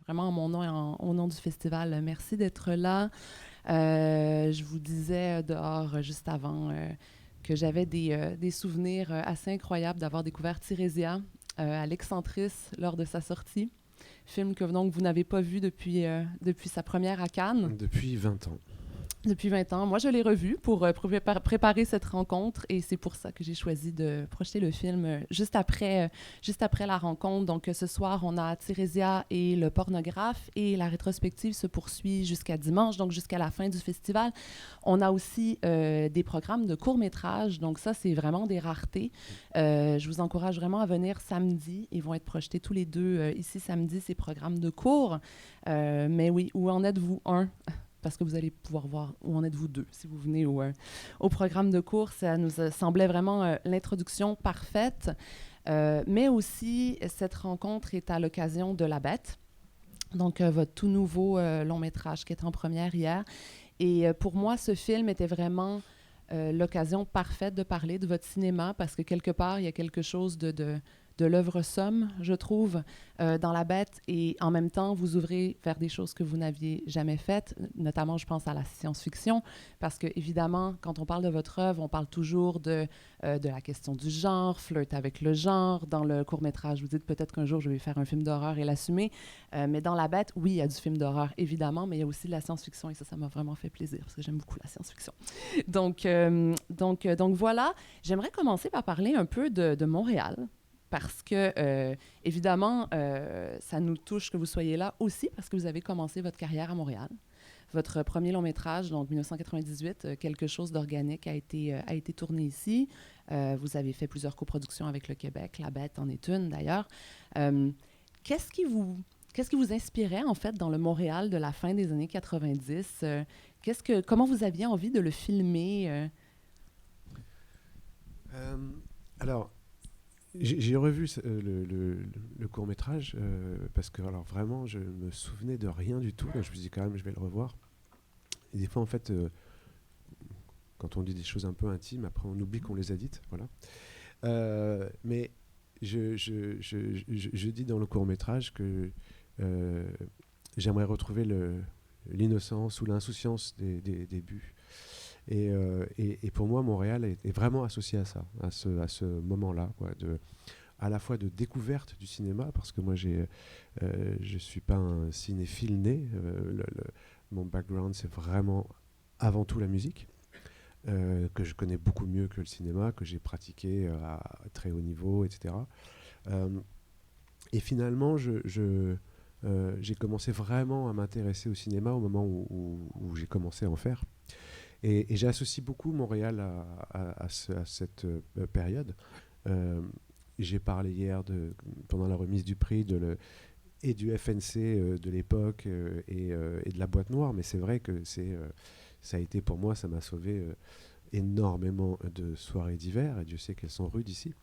vraiment en mon nom et au nom du festival, merci d'être là. Je vous disais dehors juste avant que j'avais des souvenirs assez incroyables d'avoir découvert Tirésia à l'Excentris lors de sa sortie. Film que donc, vous n'avez pas vu depuis sa première à Cannes. Depuis 20 ans. Depuis 20 ans. Moi, je l'ai revu pour préparer cette rencontre et c'est pour ça que j'ai choisi de projeter le film juste après la rencontre. Donc, ce soir, on a Tirésia et le pornographe et la rétrospective se poursuit jusqu'à dimanche, donc jusqu'à la fin du festival. On a aussi des programmes de courts-métrages, donc ça, c'est vraiment des raretés. Je vous encourage vraiment à venir samedi. Ils vont être projetés tous les deux ici samedi, ces programmes de cours. Mais oui, où en êtes-vous, un? Parce que vous allez pouvoir voir où en êtes-vous deux si vous venez au programme de cours. Ça nous semblait vraiment l'introduction parfaite. Mais aussi, cette rencontre est à l'occasion de La Bête, donc votre tout nouveau long-métrage qui est en première hier. Et pour moi, ce film était vraiment l'occasion parfaite de parler de votre cinéma parce que quelque part, il y a quelque chose de l'œuvre somme, je trouve, dans La Bête. Et en même temps, vous ouvrez vers des choses que vous n'aviez jamais faites. Notamment, je pense à la science-fiction. Parce que, évidemment, quand on parle de votre œuvre, on parle toujours de la question du genre, flirt avec le genre. Dans le court-métrage, vous dites peut-être qu'un jour, je vais faire un film d'horreur et l'assumer. Mais dans La Bête, oui, il y a du film d'horreur, évidemment, mais il y a aussi de la science-fiction. Et ça m'a vraiment fait plaisir parce que j'aime beaucoup la science-fiction. Donc voilà. J'aimerais commencer par parler un peu de Montréal. Parce que, évidemment, ça nous touche que vous soyez là aussi parce que vous avez commencé votre carrière à Montréal. Votre premier long métrage, donc 1998, Quelque chose d'organique, a été tourné ici. Vous avez fait plusieurs coproductions avec le Québec. La Bête en est une, d'ailleurs. Qu'est-ce qui vous inspirait, en fait, dans le Montréal de la fin des années 90? Comment vous aviez envie de le filmer? Alors, j'ai revu le court-métrage parce que alors vraiment je me souvenais de rien du tout. Donc je me dis quand même je vais le revoir. Et des fois en fait quand on dit des choses un peu intimes, après on oublie qu'on les a dites. Voilà. Mais je dis dans le court-métrage que j'aimerais retrouver l'innocence ou l'insouciance des débuts. Et pour moi, Montréal est vraiment associé à ça, à ce moment-là, quoi, à la fois de découverte du cinéma, parce que moi, je ne suis pas un cinéphile né. Mon background, c'est vraiment avant tout la musique, que je connais beaucoup mieux que le cinéma, que j'ai pratiqué à très haut niveau, etc. Et finalement, j'ai commencé vraiment à m'intéresser au cinéma au moment où j'ai commencé à en faire. Et j'associe beaucoup Montréal à cette période. J'ai parlé hier, pendant la remise du prix, et du FNC de l'époque et de la Boîte Noire, mais c'est vrai que ça a été pour moi, ça m'a sauvé énormément de soirées d'hiver, et Dieu sait qu'elles sont rudes ici.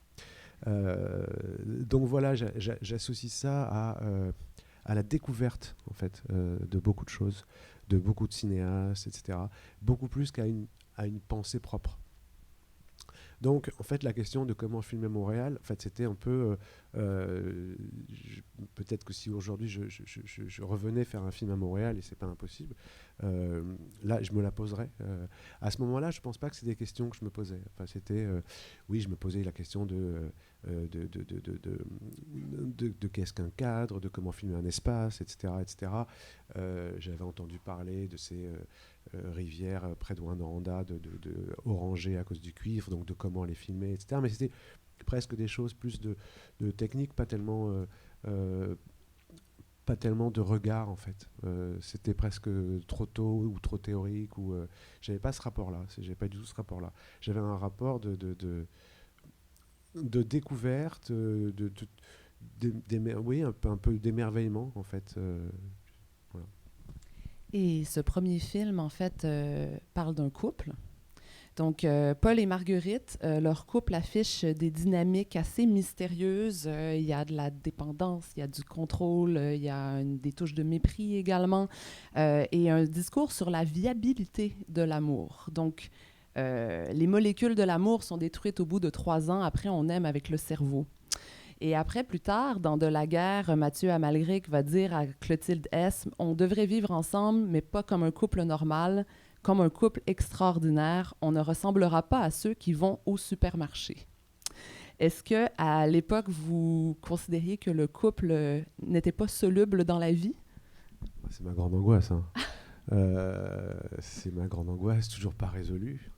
Donc voilà, j'associe ça à la découverte en fait, de beaucoup de choses, de beaucoup de cinéastes, etc. Beaucoup plus qu'à une pensée propre. Donc, en fait, la question de comment filmer Montréal, en fait, c'était un peu... peut-être que si aujourd'hui je revenais faire un film à Montréal, et c'est pas impossible, là, je me la poserais. À ce moment-là, je pense pas que c'est des questions que je me posais. Enfin, c'était... oui, je me posais la question de qu'est-ce qu'un cadre, de comment filmer un espace, etc. etc. J'avais entendu parler de ces... rivières près de Rwanda, de orangées à cause du cuivre, donc de comment les filmer, etc. Mais c'était presque des choses plus de technique, pas tellement de regard en fait. C'était presque trop tôt ou trop théorique, ou j'avais pas ce rapport-là. J'avais pas du tout ce rapport-là. J'avais un rapport de découverte, oui, un peu d'émerveillement en fait. Voilà. Et ce premier film, en fait, parle d'un couple. Donc, Paul et Marguerite, leur couple affiche des dynamiques assez mystérieuses. Il y a de la dépendance, il y a du contrôle, il y a des touches de mépris également, et un discours sur la viabilité de l'amour. Donc, les molécules de l'amour sont détruites au bout de 3 ans. Après, on aime avec le cerveau. Et après, plus tard, dans De la guerre, Mathieu Amalric va dire à Clotilde S, on devrait vivre ensemble, mais pas comme un couple normal, comme un couple extraordinaire. On ne ressemblera pas à ceux qui vont au supermarché. Est-ce que à l'époque, vous considériez que le couple n'était pas soluble dans la vie? C'est ma grande angoisse. Hein. C'est ma grande angoisse, toujours pas résolue.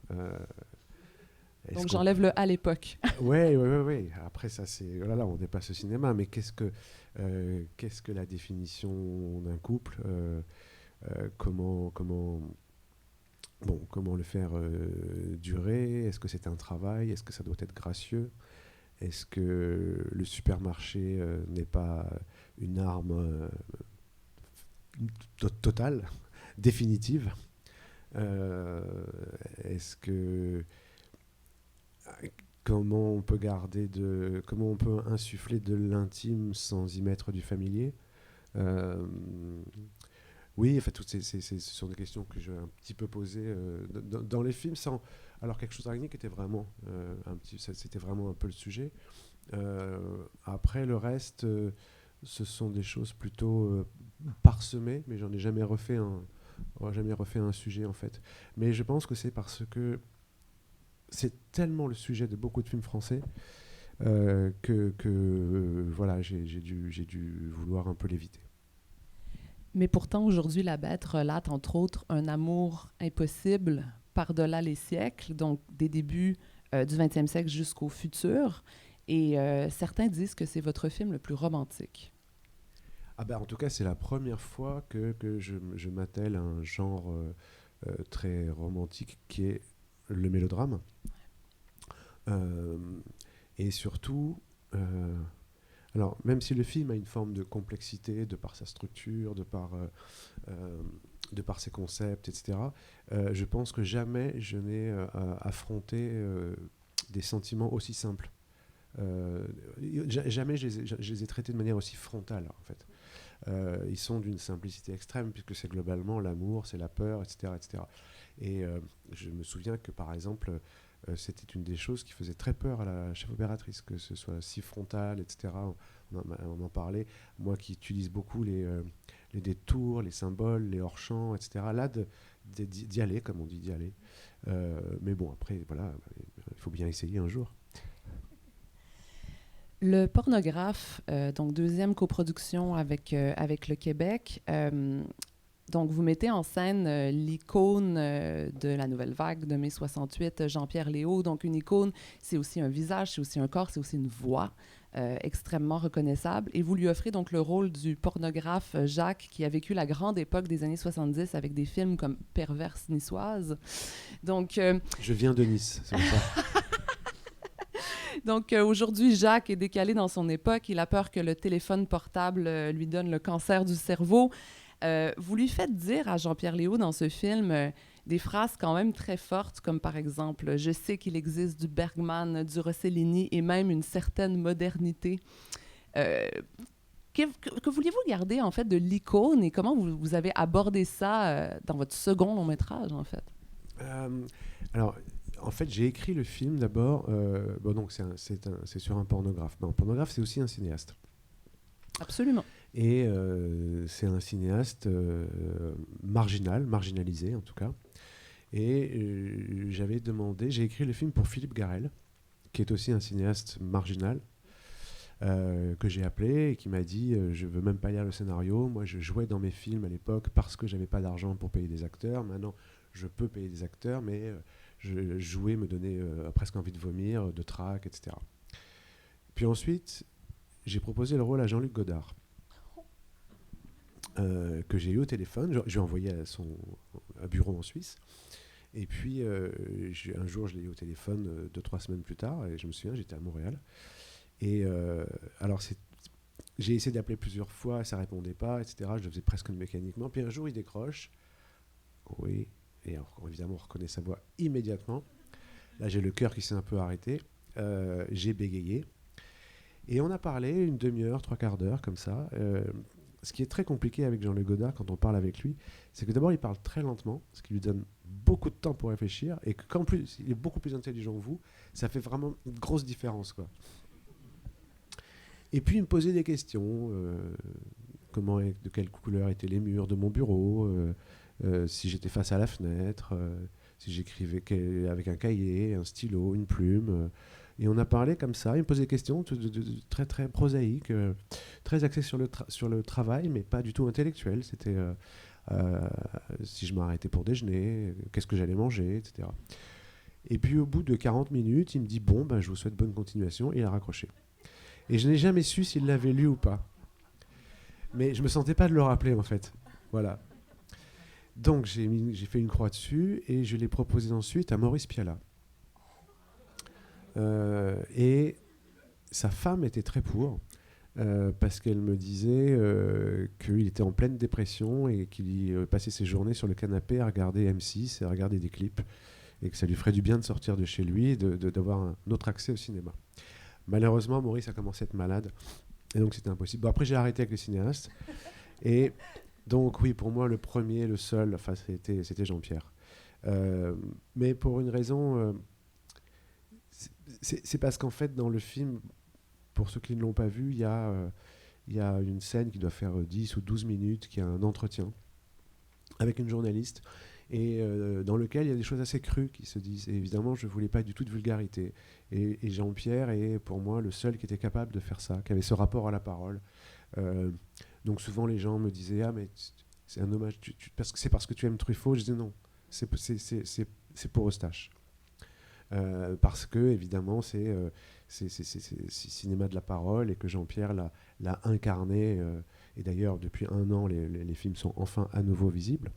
Donc j'enlève le à l'époque. Oui. Après ça, c'est là, on dépasse le cinéma. Mais qu'est-ce que la définition d'un couple comment le faire durer? Est-ce que c'est un travail? Est-ce que ça doit être gracieux? Est-ce que le supermarché n'est pas une arme totale, définitive? Est-ce que comment on peut insuffler de l'intime sans y mettre du familier? Oui, en fait, ce sont des questions que j'ai un petit peu posées dans les films. Alors, quelque chose d'araignée qui était vraiment c'était vraiment un peu le sujet. Après, le reste, ce sont des choses plutôt parsemées, mais j'en ai jamais refait un sujet en fait. Mais je pense que c'est parce que c'est tellement le sujet de beaucoup de films français voilà, j'ai dû vouloir un peu l'éviter. Mais pourtant, aujourd'hui, La Bête relate, entre autres, un amour impossible par-delà les siècles, donc des débuts du 20e siècle jusqu'au futur. Et certains disent que c'est votre film le plus romantique. Ah ben, en tout cas, c'est la première fois que je m'attelle à un genre très romantique qui est le mélodrame. Et surtout, alors même si le film a une forme de complexité de par sa structure, de par ses concepts, etc., je pense que jamais je n'ai affronté des sentiments aussi simples. Jamais je les ai traités de manière aussi frontale, en fait. Ils sont d'une simplicité extrême, puisque c'est globalement l'amour, c'est la peur, etc. etc. Et je me souviens que, par exemple, c'était une des choses qui faisait très peur à la chef opératrice, que ce soit si frontal, etc. On en parlait. Moi qui utilise beaucoup les détours, les symboles, les hors-champs, etc. Là, d'y aller, comme on dit, d'y aller. Mais bon, après, voilà, il faut bien essayer un jour. Le Pornographe, donc deuxième coproduction avec le Québec, donc vous mettez en scène l'icône de la nouvelle vague de mai 68, Jean-Pierre Léaud. Donc une icône, c'est aussi un visage, c'est aussi un corps, c'est aussi une voix extrêmement reconnaissable. Et vous lui offrez donc le rôle du pornographe Jacques, qui a vécu la grande époque des années 70 avec des films comme Perverse niçoise. Donc, je viens de Nice, c'est ça. Donc, aujourd'hui, Jacques est décalé dans son époque. Il a peur que le téléphone portable lui donne le cancer du cerveau. Vous lui faites dire à Jean-Pierre Léaud dans ce film des phrases quand même très fortes, comme par exemple « Je sais qu'il existe du Bergman, du Rossellini et même une certaine modernité ». Que vouliez-vous garder, en fait, de l'icône et comment vous avez abordé ça dans votre second long-métrage, en fait? Alors... En fait, j'ai écrit le film d'abord. Donc c'est sur un pornographe. Un pornographe, c'est aussi un cinéaste. Absolument. Et c'est un cinéaste marginalisé en tout cas. Et j'ai écrit le film pour Philippe Garrel, qui est aussi un cinéaste marginal, que j'ai appelé et qui m'a dit je veux même pas lire le scénario. Moi, je jouais dans mes films à l'époque parce que j'avais pas d'argent pour payer des acteurs. Maintenant, je peux payer des acteurs, mais jouer me donnait presque envie de vomir, de trac, etc. Puis ensuite, j'ai proposé le rôle à Jean-Luc Godard, que j'ai eu au téléphone. Je l'ai envoyé à son bureau en Suisse. Et puis, un jour, je l'ai eu au téléphone 2-3 semaines plus tard, et je me souviens, j'étais à Montréal. Et alors, j'ai essayé d'appeler plusieurs fois, ça ne répondait pas, etc. Je le faisais presque mécaniquement. Puis un jour, il décroche. Oui. Et alors, évidemment, on reconnaît sa voix immédiatement. Là, j'ai le cœur qui s'est un peu arrêté. J'ai bégayé. Et on a parlé une demi-heure, 3/4 d'heure, comme ça. Ce qui est très compliqué avec Jean-Luc Godard, quand on parle avec lui, c'est que d'abord, il parle très lentement, ce qui lui donne beaucoup de temps pour réfléchir, et qu'en plus, il est beaucoup plus intelligent que vous. Ça fait vraiment une grosse différence, quoi. Et puis il me posait des questions, de quelle couleur étaient les murs de mon bureau, si j'étais face à la fenêtre, si j'écrivais avec un cahier, un stylo, une plume. Et on a parlé comme ça, il me posait des questions très très prosaïques, très axées sur le travail, mais pas du tout intellectuelles. C'était si je m'arrêtais pour déjeuner, qu'est-ce que j'allais manger, etc. Et puis au bout de 40 minutes, il me dit bon, ben, je vous souhaite bonne continuation, et il a raccroché. Et je n'ai jamais su s'il l'avait lu ou pas. Mais je me sentais pas de le rappeler en fait. Voilà. Donc j'ai fait une croix dessus et je l'ai proposé ensuite à Maurice Pialat. Et sa femme était très pour, parce qu'elle me disait qu'il était en pleine dépression et qu'il passait ses journées sur le canapé à regarder M6 et à regarder des clips, et que ça lui ferait du bien de sortir de chez lui et d'avoir un autre accès au cinéma. Malheureusement, Maurice a commencé à être malade, et donc c'était impossible. Bon, après, j'ai arrêté avec les cinéastes. Et donc, oui, pour moi, le premier, le seul, enfin, c'était Jean-Pierre. Mais pour une raison... c'est parce qu'en fait, dans le film, pour ceux qui ne l'ont pas vu, il y a une scène qui doit faire 10 ou 12 minutes, qui est un entretien avec une journaliste, et dans lequel il y a des choses assez crues qui se disent. Et évidemment, je ne voulais pas du tout de vulgarité. Et Jean-Pierre est pour moi le seul qui était capable de faire ça, qui avait ce rapport à la parole. Donc souvent, les gens me disaient « Ah, mais c'est un hommage, c'est parce que tu aimes Truffaut ?» Je disais « Non, c'est pour Eustache. » Parce que, évidemment, c'est cinéma de la parole et que Jean-Pierre l'a incarné. Et d'ailleurs, depuis 1 an, les films sont enfin à nouveau visibles.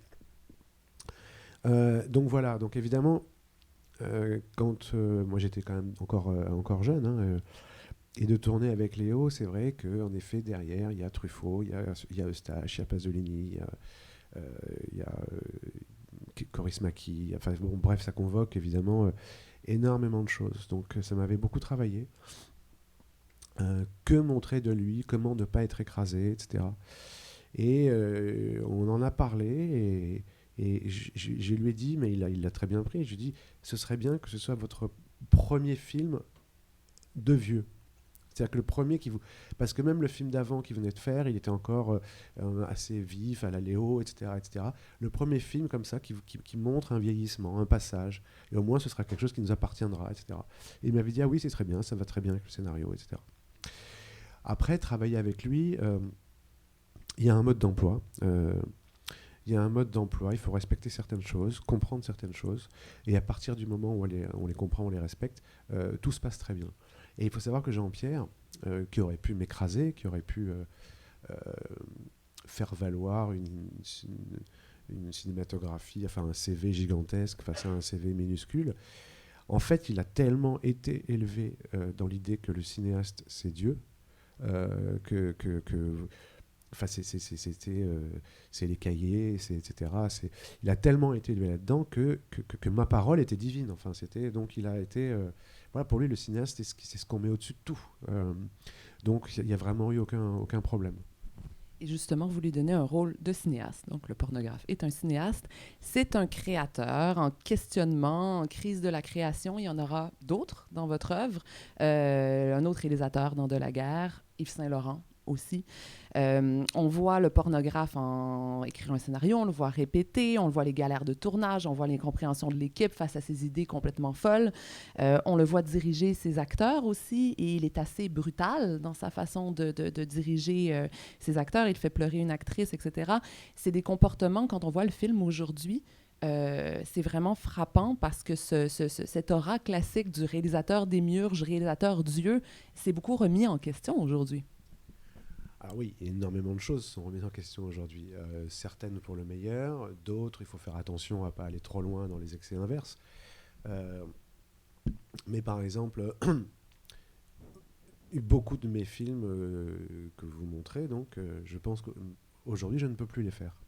Donc voilà, donc évidemment, quand moi j'étais quand même encore jeune, hein, et de tourner avec Léo, c'est vrai qu'en effet, derrière, il y a Truffaut, il y a Eustache, il y a Pasolini, il y a Kaurismäki, enfin bon, bref, ça convoque évidemment énormément de choses. Donc ça m'avait beaucoup travaillé. Que montrer de lui, comment ne pas être écrasé, etc. Et on en a parlé, et je lui ai dit, mais il l'a très bien pris, je lui ai dit, ce serait bien que ce soit votre premier film de vieux. C'est-à-dire que le premier qui vous... Parce que même le film d'avant qu'il venait de faire, il était encore assez vif, à la Léo, etc., etc. Le premier film comme ça qui montre un vieillissement, un passage, et au moins ce sera quelque chose qui nous appartiendra, etc. Et il m'avait dit, ah oui, c'est très bien, ça va très bien avec le scénario, etc. Après, travailler avec lui, il y a un mode d'emploi. Il y a un mode d'emploi, il faut respecter certaines choses, comprendre certaines choses, et à partir du moment où on les comprend, on les respecte, tout se passe très bien. Et il faut savoir que Jean-Pierre, qui aurait pu m'écraser, qui aurait pu faire valoir une cinématographie, enfin un CV gigantesque face à un CV minuscule, en fait, il a tellement été élevé dans l'idée que le cinéaste, c'est Dieu, enfin, c'est les cahiers, etc. Il a tellement été élevé là-dedans que ma parole était divine. Enfin, donc il a été... voilà, pour lui, le cinéaste, c'est ce qu'on met au-dessus de tout. Donc il n'y a vraiment eu aucun problème. Et justement, vous lui donnez un rôle de cinéaste. Donc, le pornographe est un cinéaste. C'est un créateur en questionnement, en crise de la création. Il y en aura d'autres dans votre œuvre. Un autre réalisateur dans De la guerre, Yves Saint-Laurent aussi. On voit le pornographe écrire un scénario, on le voit répéter, on le voit les galères de tournage, on voit l'incompréhension de l'équipe face à ses idées complètement folles. On le voit diriger ses acteurs aussi, et il est assez brutal dans sa façon de diriger ses acteurs. Il fait pleurer une actrice, etc. C'est des comportements, quand on voit le film aujourd'hui, c'est vraiment frappant parce que cet aura classique du réalisateur démiurge, réalisateur Dieu, c'est beaucoup remis en question aujourd'hui. Alors oui, énormément de choses sont remises en question aujourd'hui. Certaines pour le meilleur, d'autres, il faut faire attention à ne pas aller trop loin dans les excès inverses. Mais par exemple, beaucoup de mes films que vous montrez, donc, je pense qu'aujourd'hui, je ne peux plus les faire.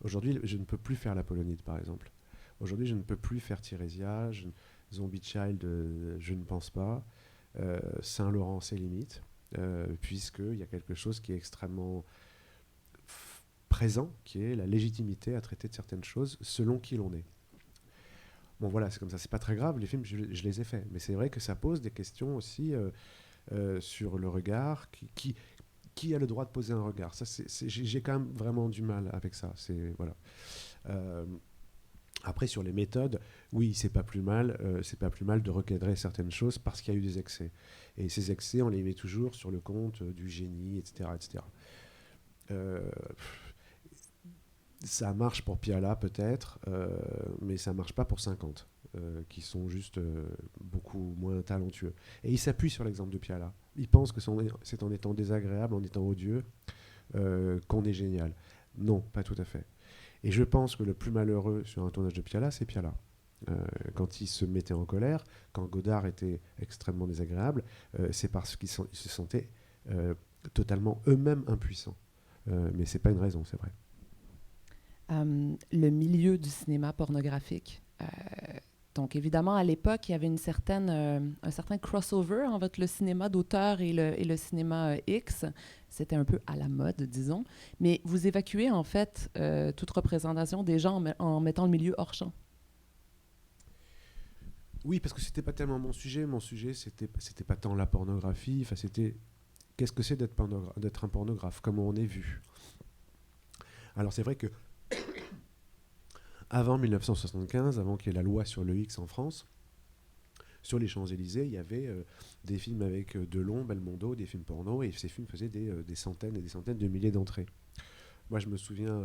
Aujourd'hui, je ne peux plus faire l'Apollonide, par exemple. Aujourd'hui, je ne peux plus faire Tirésia, Zombie Child, je ne pense pas. Saint-Laurent, c'est limite. Puisqu'il y a quelque chose qui est extrêmement présent, qui est la légitimité à traiter de certaines choses selon qui l'on est. Bon voilà, c'est comme ça, c'est pas très grave, les films, je les ai faits. Mais c'est vrai que ça pose des questions aussi sur le regard, qui a le droit de poser un regard. Ça, j'ai quand même vraiment du mal avec ça. Voilà. Après, sur les méthodes, oui, c'est pas plus mal de recadrer certaines choses parce qu'il y a eu des excès. Et ces excès, on les met toujours sur le compte du génie, etc., etc. Ça marche pour Piala peut-être, mais ça marche pas pour 50, qui sont juste beaucoup moins talentueux. Et il s'appuie sur l'exemple de Piala. Il pense que c'est en étant désagréable, en étant odieux, qu'on est génial. Non, pas tout à fait. Et je pense que le plus malheureux sur un tournage de Piala, c'est Piala. Quand il se mettait en colère, quand Godard était extrêmement désagréable, c'est parce qu'ils se sentaient totalement eux-mêmes impuissants. Mais c'est pas une raison, c'est vrai. Le milieu du cinéma pornographique. Donc, évidemment, à l'époque, il y avait un certain crossover entre le cinéma d'auteur et le cinéma X. C'était un peu à la mode, disons. Mais vous évacuez, en fait, toute représentation des gens en mettant le milieu hors champ. Oui, parce que c'était pas tellement mon sujet. Mon sujet, c'était pas tant la pornographie. Enfin, c'était qu'est-ce que c'est d'être un pornographe, comment on est vu. Alors, c'est vrai que avant 1975, avant qu'il y ait la loi sur le X en France, sur les Champs-Élysées, il y avait des films avec Delon, Belmondo, des films porno, et ces films faisaient des centaines et des centaines de milliers d'entrées. Moi, je me souviens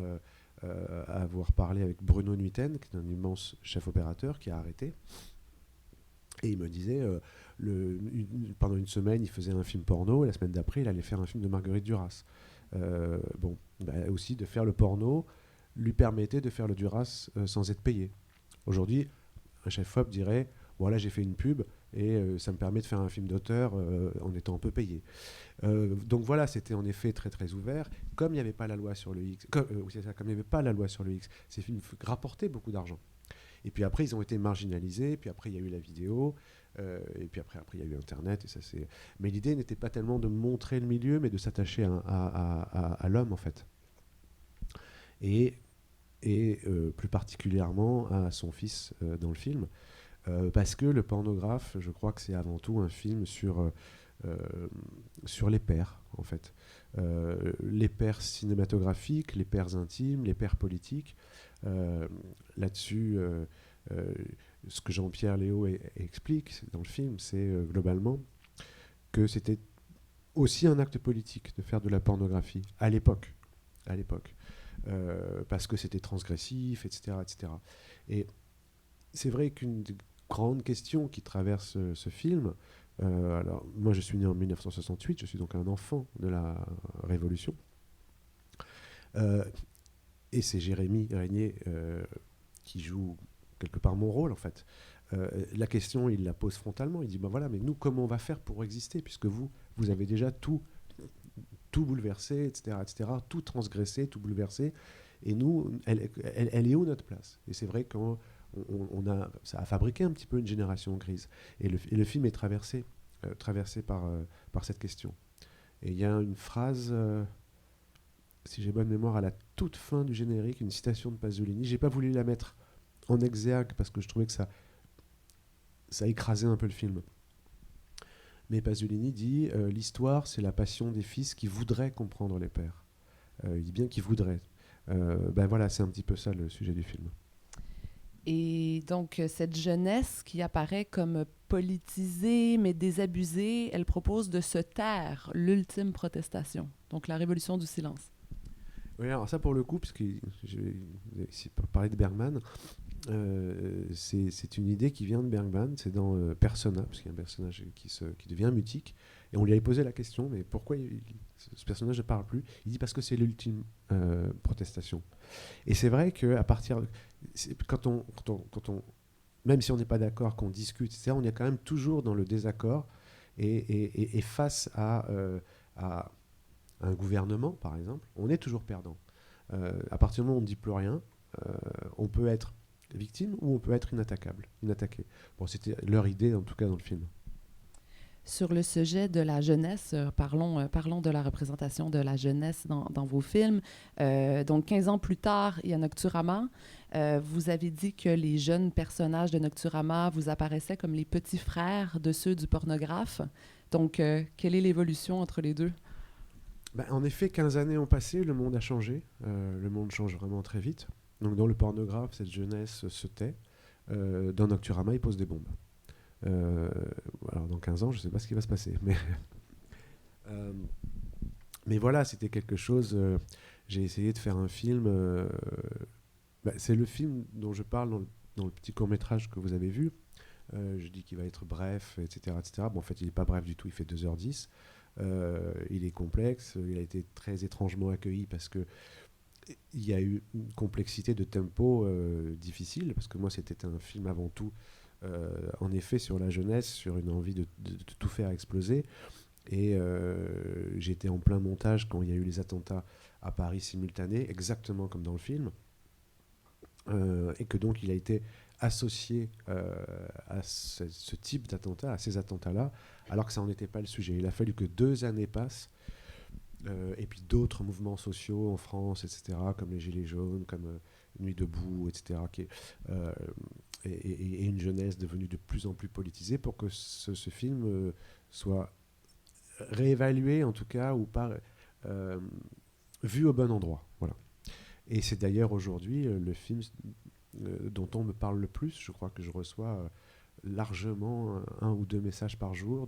avoir parlé avec Bruno Nuiten, qui est un immense chef opérateur, qui a arrêté. Et il me disait, pendant une semaine, il faisait un film porno, et la semaine d'après, il allait faire un film de Marguerite Duras. Aussi de faire le porno lui permettait de faire le Duras sans être payé. Aujourd'hui, un chef op dirait voilà, j'ai fait une pub et ça me permet de faire un film d'auteur en étant un peu payé. Donc voilà, c'était en effet très très ouvert. Comme il n'y avait pas la loi sur le X, comme il n'y avait pas la loi sur le X, ces films rapportaient beaucoup d'argent. Et puis après, ils ont été marginalisés. Puis après, il y a eu la vidéo. Et puis après, il y a eu Internet. Et ça, mais l'idée n'était pas tellement de montrer le milieu, mais de s'attacher à l'homme, en fait. Et plus particulièrement à son fils dans le film. Parce que le pornographe, je crois que c'est avant tout un film sur les pairs, en fait. Les pairs cinématographiques, les pairs intimes, les pairs politiques. Là-dessus, ce que Jean-Pierre Léaud explique dans le film, c'est globalement que c'était aussi un acte politique de faire de la pornographie à l'époque. Parce que c'était transgressif, etc., etc. Et c'est vrai qu'une des grandes questions qui traverse ce film, alors moi je suis né en 1968, je suis donc un enfant de la Révolution, et c'est Jérémy Régnier qui joue quelque part mon rôle en fait. La question, il la pose frontalement, il dit ben voilà, mais nous comment on va faire pour exister, puisque vous avez déjà tout bouleversé, etc., etc., tout transgressé, tout bouleversé, et nous, elle est où notre place? Et c'est vrai qu'on ça a fabriqué un petit peu une génération grise. Et le film est traversé par cette question. Et il y a une phrase, si j'ai bonne mémoire, à la toute fin du générique, une citation de Pasolini. J'ai pas voulu la mettre en exergue parce que je trouvais que ça écrasait un peu le film. Mais Pasolini dit l'histoire, c'est la passion des fils qui voudraient comprendre les pères. Il dit bien qu'ils voudraient. Voilà, c'est un petit peu ça le sujet du film. Et donc, cette jeunesse qui apparaît comme politisée, mais désabusée, elle propose de se taire, l'ultime protestation. Donc, la révolution du silence. Oui, alors ça, pour le coup, puisque je vais ici parler de Bergman, c'est une idée qui vient de Bergman, c'est dans Persona, parce qu'il y a un personnage qui devient mutique, et on lui avait posé la question, mais pourquoi ce personnage ne parle plus? Il dit parce que c'est l'ultime protestation. Et c'est vrai qu'à partir... Quand on, même si on n'est pas d'accord, qu'on discute, etc., on est quand même toujours dans le désaccord, et face à un gouvernement, par exemple, on est toujours perdant. À partir du moment où on ne dit plus rien, on peut être victime ou on peut être inattaqué. Bon, c'était leur idée, en tout cas, dans le film. Sur le sujet de la jeunesse, parlons de la représentation de la jeunesse dans vos films. Donc, 15 ans plus tard, il y a Nocturama. Vous avez dit que les jeunes personnages de Nocturama vous apparaissaient comme les petits frères de ceux du pornographe. Donc, quelle est l'évolution entre les deux? Ben, en effet, 15 années ont passé, le monde a changé. Le monde change vraiment très vite. Donc dans le pornographe, cette jeunesse se tait. Dans Nocturama, il pose des bombes. Euh, alors dans 15 ans, je ne sais pas ce qui va se passer. Euh, mais voilà, c'était quelque chose. J'ai essayé de faire un film. C'est le film dont je parle dans le petit court-métrage que vous avez vu. Je dis qu'il va être bref, etc. etc. Bon, en fait, il n'est pas bref du tout, il fait 2h10. Il est complexe, il a été très étrangement accueilli parce que il y a eu une complexité de tempo difficile, parce que moi c'était un film avant tout, en effet, sur la jeunesse, sur une envie de tout faire exploser. Et j'étais en plein montage quand il y a eu les attentats à Paris simultanés, exactement comme dans le film. Et que donc il a été associé à ce type d'attentat, à ces attentats-là, alors que ça n'en était pas le sujet. Il a fallu que 2 années passent, et puis d'autres mouvements sociaux en France, etc., comme les Gilets jaunes, comme Nuit debout, etc., et une jeunesse devenue de plus en plus politisée pour que ce film soit réévalué, en tout cas, ou pas vu au bon endroit. Voilà. Et c'est d'ailleurs aujourd'hui le film dont on me parle le plus. Je crois que je reçois largement 1 ou 2 messages par jour,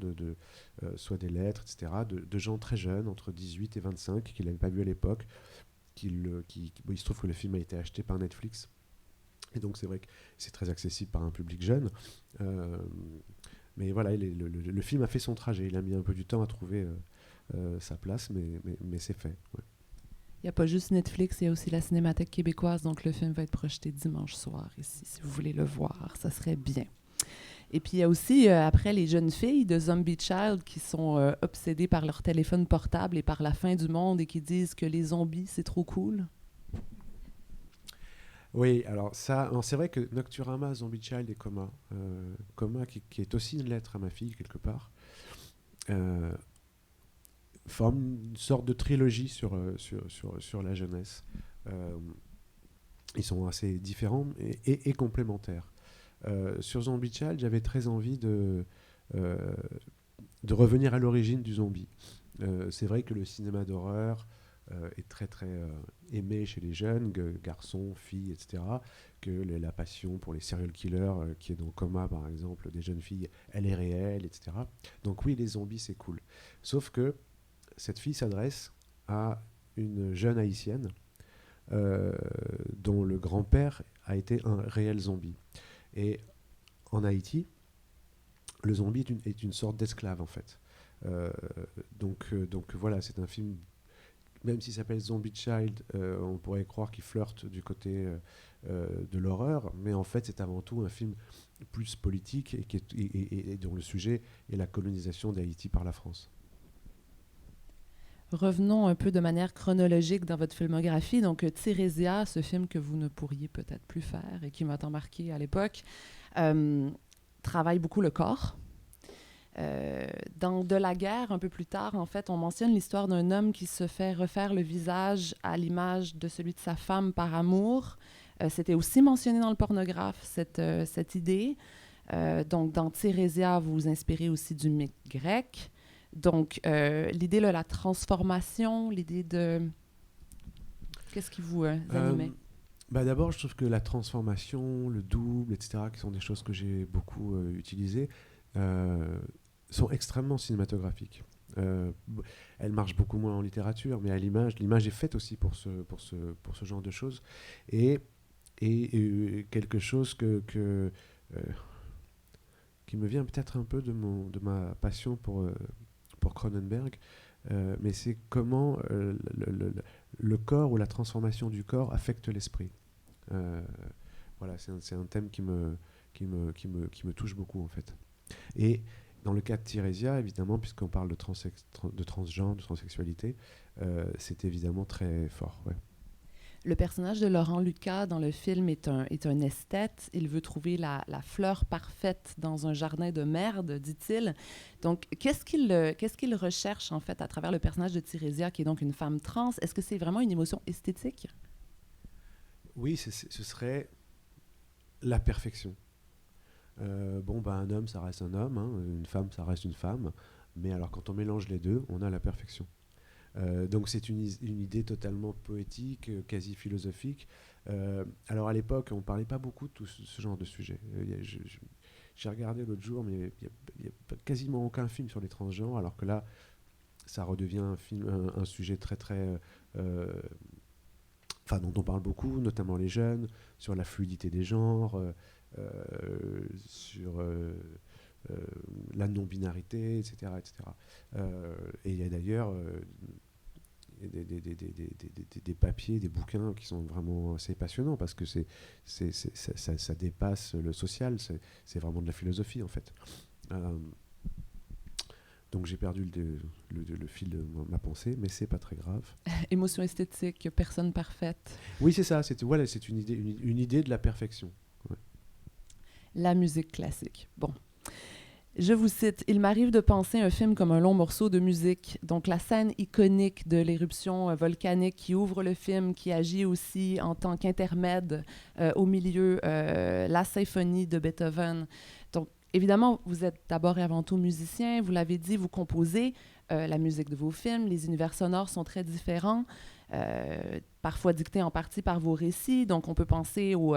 soit des lettres, etc., de gens très jeunes, entre 18 et 25, qui ne l'avaient pas vu à l'époque. Il se trouve que le film a été acheté par Netflix. Et donc c'est vrai que c'est très accessible par un public jeune. Mais voilà, le film a fait son trajet. Il a mis un peu du temps à trouver sa place, mais c'est fait. Ouais. Il n'y a pas juste Netflix, il y a aussi la Cinémathèque québécoise, donc le film va être projeté dimanche soir ici, si vous voulez le voir, ça serait bien. Et puis il y a aussi, après, les jeunes filles de Zombie Child qui sont obsédées par leur téléphone portable et par la fin du monde et qui disent que les zombies, c'est trop cool. Oui, alors ça, c'est vrai que Nocturama, Zombie Child et Coma, Coma qui est aussi une lettre à ma fille quelque part, euh, forment une sorte de trilogie sur la jeunesse. Euh, Ils sont assez différents et complémentaires. Sur Zombie Child, j'avais très envie euh, de revenir à l'origine du zombie. C'est vrai que le cinéma d'horreur est très très aimé chez les jeunes, garçons, filles, etc. Que la passion pour les serial killers, qui est dans Coma par exemple, des jeunes filles, elle est réelle, etc. Donc oui, les zombies c'est cool. Sauf que cette fille s'adresse à une jeune haïtienne dont le grand-père a été un réel zombie. Et en Haïti, le zombie est une sorte d'esclave en fait. Euh, donc voilà, c'est un film, même s'il s'appelle Zombie Child, on pourrait croire qu'il flirte du côté de l'horreur, mais en fait c'est avant tout un film plus politique et dont le sujet est la colonisation d'Haïti par la France. Revenons un peu de manière chronologique dans votre filmographie. Donc, Tirésia, ce film que vous ne pourriez peut-être plus faire et qui m'a tant marqué à l'époque, euh, travaille beaucoup le corps. Dans De la guerre, un peu plus tard, en fait, on mentionne l'histoire d'un homme qui se fait refaire le visage à l'image de celui de sa femme par amour. C'était aussi mentionné dans le pornographe, cette idée. Donc, dans Tirésia, vous vous inspirez aussi du mythe grec. Donc, l'idée de la transformation, l'idée de... Qu'est-ce qui vous animait? D'abord, je trouve que la transformation, le double, etc., qui sont des choses que j'ai beaucoup utilisées, euh, sont extrêmement cinématographiques. Euh, Elles marchent beaucoup moins en littérature, mais à l'image est faite aussi pour ce genre de choses. Et, quelque chose euh, qui me vient peut-être un peu de ma passion pour Cronenberg, mais c'est comment le corps ou la transformation du corps affecte l'esprit. Euh, voilà, c'est un thème qui me touche beaucoup en fait. Et dans le cas de Tirésia, évidemment, puisqu'on parle de transgenre, de transsexualité, c'est évidemment très fort. Ouais. Le personnage de Laurent Lucas dans le film est un esthète. Il veut trouver la fleur parfaite dans un jardin de merde, dit-il. Donc, qu'est-ce qu'il recherche, en fait, à travers le personnage de Tirésia, qui est donc une femme trans? Est-ce que c'est vraiment une émotion esthétique? Oui, ce serait la perfection. Un homme, ça reste un homme, hein, une femme, ça reste une femme. Mais alors, quand on mélange les deux, on a la perfection. Donc c'est une idée totalement poétique, quasi philosophique. Alors à l'époque, on ne parlait pas beaucoup de tout ce genre de sujet. J'ai regardé l'autre jour, mais il n'y a quasiment aucun film sur les transgenres, alors que là, ça redevient un sujet très très... dont on parle beaucoup, notamment les jeunes, sur la fluidité des genres, sur la non-binarité, etc. etc. Et il y a d'ailleurs des papiers, des bouquins qui sont vraiment assez passionnants parce que ça dépasse le social, c'est vraiment de la philosophie en fait. Donc j'ai perdu le fil de ma pensée, mais c'est pas très grave. Émotion esthétique, personne parfaite. Oui, c'est ça, c'est une idée de la perfection. Ouais. La musique classique. Bon. Je vous cite, « Il m'arrive de penser un film comme un long morceau de musique. » Donc la scène iconique de l'éruption volcanique qui ouvre le film, qui agit aussi en tant qu'intermède au milieu, la symphonie de Beethoven. Donc évidemment, vous êtes d'abord et avant tout musicien, vous l'avez dit, vous composez la musique de vos films, les univers sonores sont très différents. Parfois dicté en partie par vos récits. Donc, on peut penser au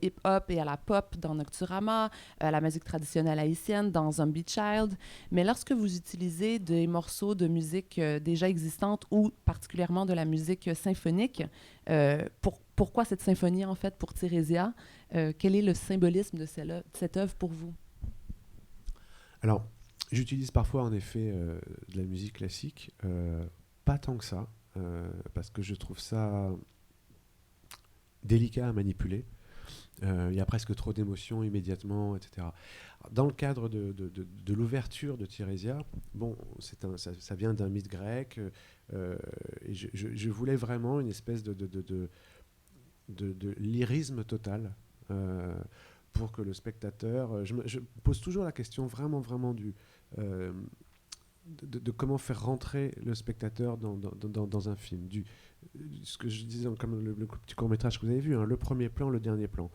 hip-hop et à la pop dans Nocturama, à la musique traditionnelle haïtienne dans Zombie Child. Mais lorsque vous utilisez des morceaux de musique déjà existantes ou particulièrement de la musique symphonique, pourquoi cette symphonie, en fait, pour Tirésia? Quel est le symbolisme de cette œuvre pour vous? Alors, j'utilise parfois, en effet, de la musique classique. Pas tant que ça. Parce que je trouve ça délicat à manipuler. Il y a presque trop d'émotions immédiatement, etc. Dans le cadre de l'ouverture de Tirésia, bon, ça vient d'un mythe grec, et je voulais vraiment une espèce de lyrisme total pour que le spectateur... Je pose toujours la question vraiment de comment faire rentrer le spectateur dans un film. Ce que je disais comme le petit court-métrage que vous avez vu, hein, le premier plan, le dernier plan.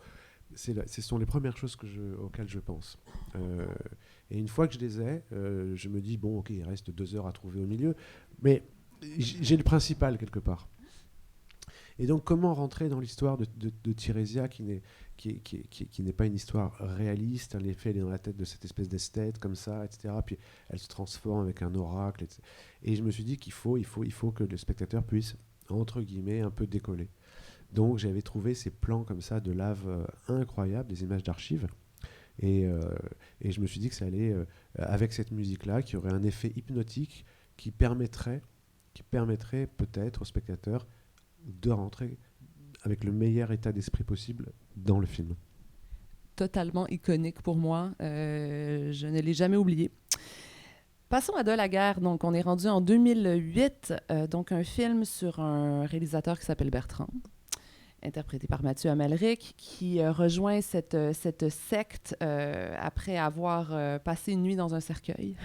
Ce sont les premières choses auxquelles je pense. Et une fois que je les ai, je me dis, bon, ok, il reste 2 heures à trouver au milieu, mais j'ai le principal quelque part. Et donc, comment rentrer dans l'histoire de Tirésia qui n'est pas une histoire réaliste. En effet, elle est dans la tête de cette espèce d'esthète comme ça, etc. Puis elle se transforme avec un oracle, etc. Et je me suis dit qu'il faut que le spectateur puisse, entre guillemets, un peu décoller. Donc j'avais trouvé ces plans comme ça de lave incroyables, des images d'archives. Et je me suis dit que ça allait, avec cette musique-là, qu'il y aurait un effet hypnotique qui permettrait peut-être au spectateur de rentrer avec le meilleur état d'esprit possible dans le film. Totalement iconique pour moi. Je ne l'ai jamais oublié. Passons à De la guerre. Donc, on est rendu en 2008. Donc, un film sur un réalisateur qui s'appelle Bertrand, interprété par Mathieu Amalric, qui rejoint cette secte après avoir passé une nuit dans un cercueil.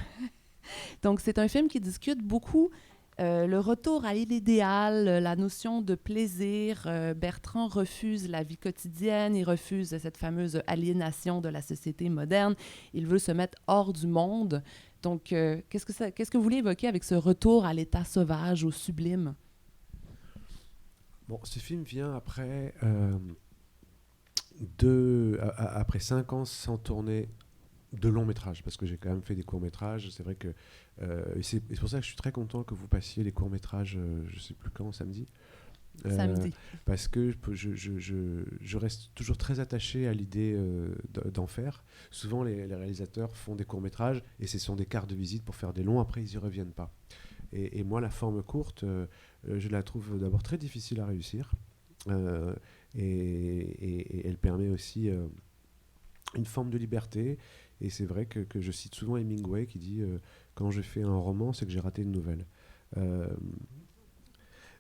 Donc, c'est un film qui discute beaucoup le retour à l'idéal, la notion de plaisir. Bertrand refuse la vie quotidienne, il refuse cette fameuse aliénation de la société moderne. Il veut se mettre hors du monde. Donc, qu'est-ce que vous voulez évoquer avec ce retour à l'état sauvage, au sublime? Bon, ce film vient après, après 5 ans sans tourner de longs métrages, parce que j'ai quand même fait des courts métrages. C'est vrai que c'est pour ça que je suis très content que vous passiez les courts métrages, je sais plus quand, samedi. Samedi. Parce que je reste toujours très attaché à l'idée d'en faire. Souvent, les réalisateurs font des courts métrages et ce sont des cartes de visite pour faire des longs. Après, ils y reviennent pas. Et moi, la forme courte, je la trouve d'abord très difficile à réussir. Et elle permet aussi une forme de liberté. Et c'est vrai que je cite souvent Hemingway qui dit quand je fais un roman, c'est que j'ai raté une nouvelle.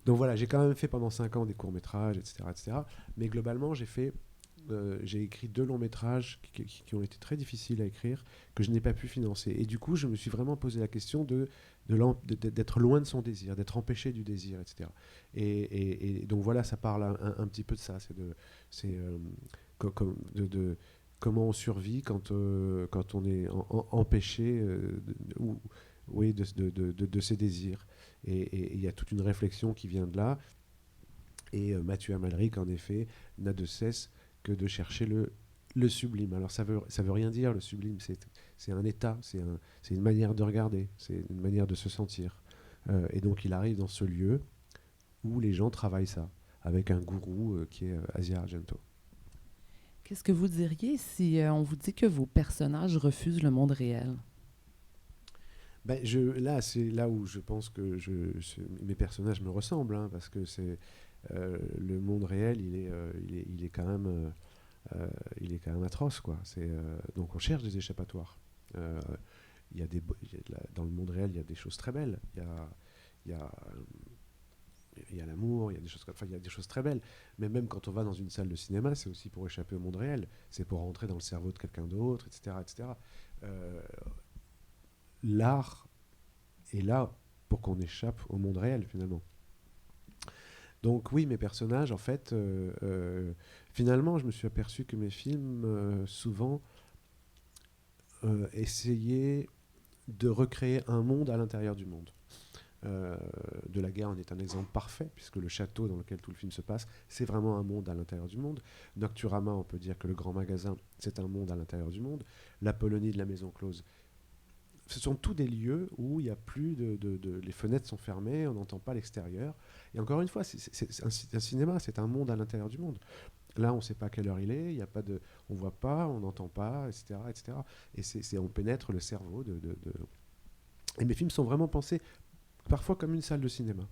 Donc voilà, j'ai quand même fait pendant 5 ans des courts-métrages, etc., etc. Mais globalement, j'ai écrit 2 longs-métrages qui ont été très difficiles à écrire, que je n'ai pas pu financer. Et du coup, je me suis vraiment posé la question d'être loin de son désir, d'être empêché du désir, etc. Et donc voilà, ça parle un petit peu de ça. Comment on survit quand on est empêché, ou oui, de ses désirs. Et il y a toute une réflexion qui vient de là. Et Mathieu Amalric, en effet, n'a de cesse que de chercher le sublime. Alors ça veut rien dire, le sublime, c'est un état, c'est une manière de regarder, c'est une manière de se sentir. Et donc il arrive dans ce lieu où les gens travaillent ça, avec un gourou qui est Asia Argento. Qu'est-ce que vous diriez si on vous dit que vos personnages refusent le monde réel? Ben, là, c'est là où je pense que mes personnages me ressemblent, hein, parce que le monde réel, il est quand même, il est quand même atroce, quoi. Donc on cherche des échappatoires. Euh, Dans le monde réel, il y a des choses très belles. Il y a, il y a l'amour, il y a des choses très belles. Mais même quand on va dans une salle de cinéma, c'est aussi pour échapper au monde réel. C'est pour rentrer dans le cerveau de quelqu'un d'autre, etc., etc. Euh, L'art est là pour qu'on échappe au monde réel, finalement. Donc oui, mes personnages, en fait, finalement, je me suis aperçu que mes films, souvent, essayaient de recréer un monde à l'intérieur du monde. De la guerre en est un exemple parfait, puisque le château dans lequel tout le film se passe, c'est vraiment un monde à l'intérieur du monde. Nocturama, on peut dire que le grand magasin, c'est un monde à l'intérieur du monde. L'Apollonie de la maison close, ce sont tous des lieux où il n'y a plus les fenêtres sont fermées, on n'entend pas l'extérieur. Et encore une fois, un cinéma, c'est un monde à l'intérieur du monde. Là, on ne sait pas à quelle heure il est, il y a pas de, on ne voit pas, on n'entend pas, etc., etc. Et on pénètre le cerveau. Et mes films sont vraiment pensés parfois comme une salle de cinéma.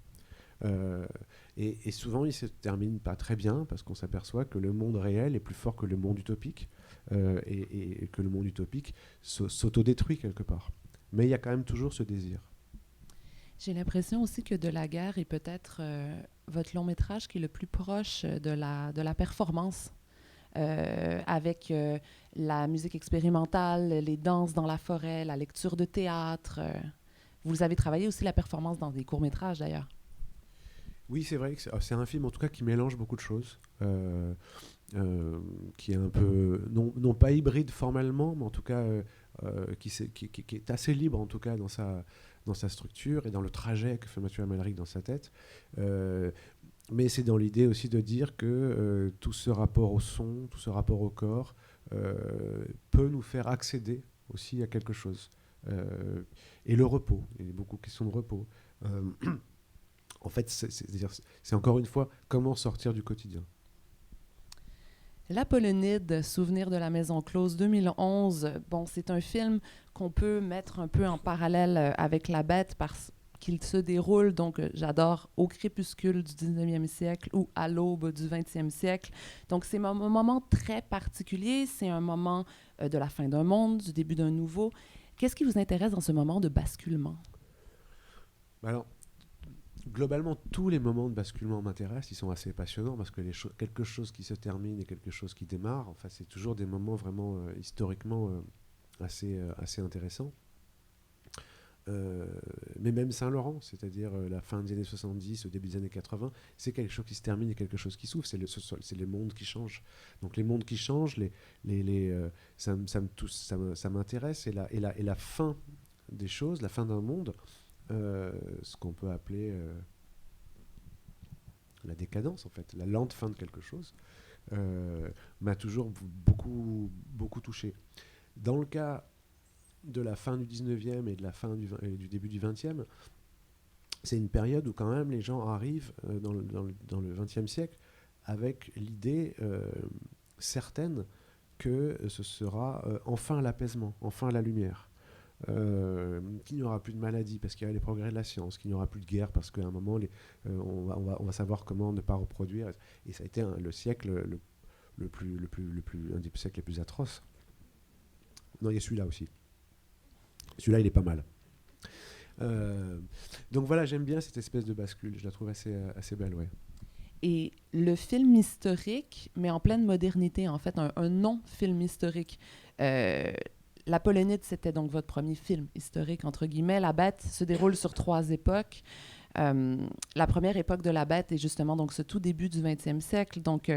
Et souvent, ils se terminent pas très bien parce qu'on s'aperçoit que le monde réel est plus fort que le monde utopique et que le monde utopique s'autodétruit quelque part. Mais il y a quand même toujours ce désir. J'ai l'impression aussi que De la guerre est peut-être votre long métrage qui est le plus proche de la performance, avec la musique expérimentale, les danses dans la forêt, la lecture de théâtre. Vous avez travaillé aussi la performance dans des courts-métrages d'ailleurs. Oui, c'est vrai que c'est un film en tout cas qui mélange beaucoup de choses, qui est un peu, non pas hybride formellement, mais en tout cas qui est assez libre en tout cas dans sa structure et dans le trajet que fait Mathieu Amalric dans sa tête. Mais c'est dans l'idée aussi de dire que tout ce rapport au son, tout ce rapport au corps peut nous faire accéder aussi à quelque chose. Et le repos, il y a beaucoup de questions de repos. En fait, c'est encore une fois comment sortir du quotidien. L'Apollonide, Souvenir de la maison close 2011, bon, c'est un film qu'on peut mettre un peu en parallèle avec La Bête parce qu'il se déroule, donc j'adore, au crépuscule du 19e siècle ou à l'aube du 20e siècle. Donc c'est un moment très particulier, c'est un moment de la fin d'un monde, du début d'un nouveau. Qu'est-ce qui vous intéresse dans ce moment de basculement? Alors, globalement, tous les moments de basculement m'intéressent, ils sont assez passionnants parce que quelque chose qui se termine et quelque chose qui démarre, enfin, c'est toujours des moments vraiment historiquement assez intéressants. Mais même Saint-Laurent, c'est-à-dire la fin des années 70, au début des années 80, c'est quelque chose qui se termine et quelque chose qui s'ouvre, c'est les mondes qui changent. Donc les mondes qui changent, ça m'intéresse, et la fin des choses, la fin d'un monde, ce qu'on peut appeler la décadence en fait, la lente fin de quelque chose, m'a toujours beaucoup touché. Dans le cas de la fin du 19e et de la fin du début du 20e, c'est une période où quand même les gens arrivent dans le 20e siècle avec l'idée certaine que ce sera enfin l'apaisement, enfin la lumière. Qu'il n'y aura plus de maladies parce qu'il y a les progrès de la science, qu'il n'y aura plus de guerre parce qu'à un moment on va savoir comment ne pas reproduire. Et ça a été le siècle un des siècles les plus atroces. Non, il y a celui-là aussi. Celui-là, il est pas mal. Donc voilà, j'aime bien cette espèce de bascule. Je la trouve assez belle, ouais. Et le film historique, mais en pleine modernité, en fait, un non-film historique. L'Apollonide, c'était donc votre premier film historique, entre guillemets. La Bête se déroule sur 3 époques. La première époque de La Bête est justement donc ce tout début du 20e siècle, donc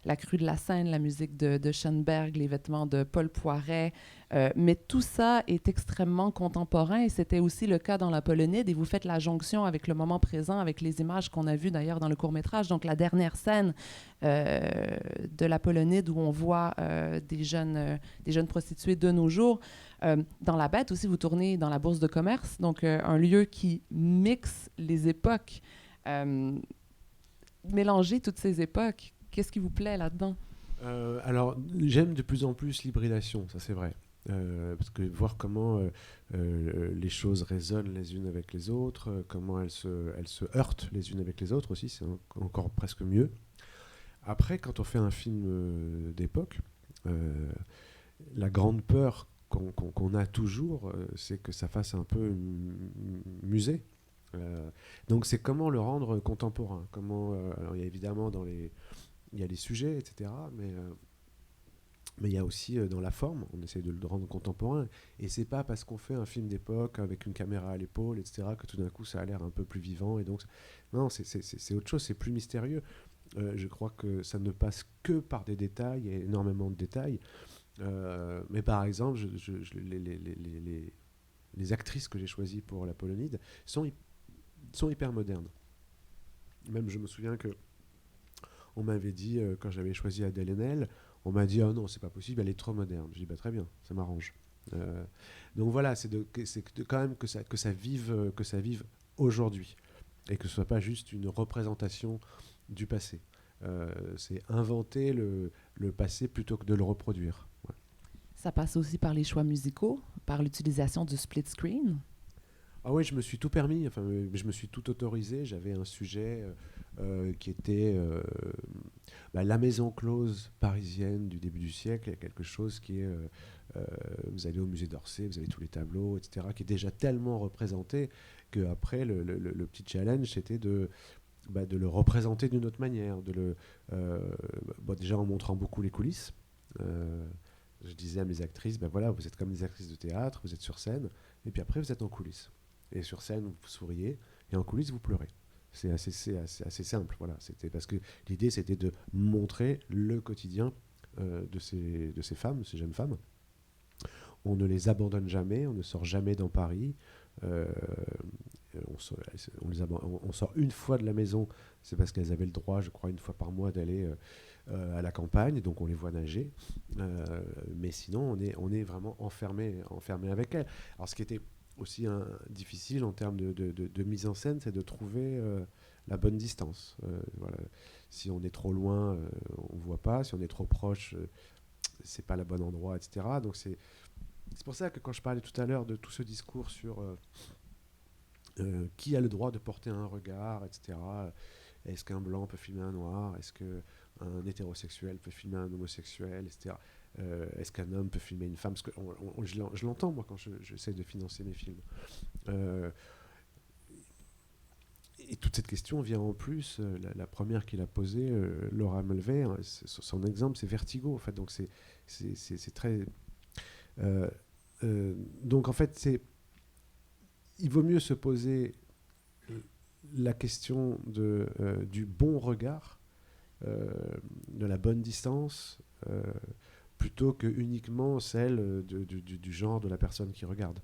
la crue de la Seine, la musique de Schoenberg, les vêtements de Paul Poiret, mais tout ça est extrêmement contemporain et c'était aussi le cas dans la Polonide et vous faites la jonction avec le moment présent, avec les images qu'on a vues d'ailleurs dans le court-métrage, donc la dernière scène de la Polonide où on voit des jeunes prostituées de nos jours. Dans La Bête aussi, vous tournez dans la Bourse de commerce, donc un lieu qui mixe les époques. Mélanger toutes ces époques, qu'est-ce qui vous plaît là-dedans? Alors, j'aime de plus en plus l'hybridation, ça c'est vrai. Parce que voir comment les choses résonnent les unes avec les autres, comment elles se heurtent les unes avec les autres aussi, c'est encore presque mieux. Après, quand on fait un film d'époque, la grande peur qu'on a toujours, c'est que ça fasse un peu musée. Donc c'est comment le rendre contemporain. Alors il y a évidemment il y a les sujets, etc. Mais il y a aussi dans la forme, on essaie de le rendre contemporain. Et c'est pas parce qu'on fait un film d'époque avec une caméra à l'épaule, etc., que tout d'un coup ça a l'air un peu plus vivant. Et donc, non, c'est autre chose, c'est plus mystérieux. Je crois que ça ne passe que par des détails, il y a énormément de détails. Mais par exemple, les actrices que j'ai choisies pour la Polonide sont hyper modernes. Même je me souviens que on m'avait dit, quand j'avais choisi Adèle Haenel, on m'a dit, oh non, c'est pas possible, elle est trop moderne. Je dis, bah, très bien, ça m'arrange. Donc voilà, quand même que ça vive aujourd'hui. Et que ce soit pas juste une représentation du passé. C'est inventer le passé plutôt que de le reproduire. Ouais. Ça passe aussi par les choix musicaux, par l'utilisation du split screen. Ah oui, je me suis tout permis, enfin, je me suis tout autorisé. J'avais un sujet qui était la maison close parisienne du début du siècle. Il y a quelque chose qui est... vous allez au musée d'Orsay, vous avez tous les tableaux, etc., qui est déjà tellement représenté qu'après, le petit challenge, c'était de le représenter d'une autre manière. Déjà en montrant beaucoup les coulisses. Je disais à mes actrices, voilà, vous êtes comme des actrices de théâtre, vous êtes sur scène, et puis après vous êtes en coulisses. Et sur scène, vous souriez, et en coulisses, vous pleurez. C'est assez simple, voilà. C'était parce que l'idée, c'était de montrer le quotidien de ces femmes, de ces jeunes femmes. On ne les abandonne jamais, on ne sort jamais dans Paris. On sort une fois de la maison, c'est parce qu'elles avaient le droit, je crois, une fois par mois d'aller à la campagne, donc on les voit nager. Mais sinon, on est vraiment enfermé avec elles. Alors ce qui était aussi difficile en termes de mise en scène, c'est de trouver la bonne distance. Voilà. Si on est trop loin, on ne voit pas. Si on est trop proche, c'est pas le bon endroit, etc. Donc c'est pour ça que quand je parlais tout à l'heure de tout ce discours sur qui a le droit de porter un regard, etc. Est-ce qu'un blanc peut filmer un noir? Est-ce qu'un hétérosexuel peut filmer un homosexuel, etc. Est-ce qu'un homme peut filmer une femme? Parce que je l'entends, moi, quand j'essaie de financer mes films. Et toute cette question vient en plus, la première qu'il a posée, Laura Mulvey, hein, son exemple, c'est Vertigo, en fait. Donc c'est très... donc en fait, il vaut mieux se poser la question du bon regard, de la bonne distance, plutôt que uniquement celle du genre de la personne qui regarde.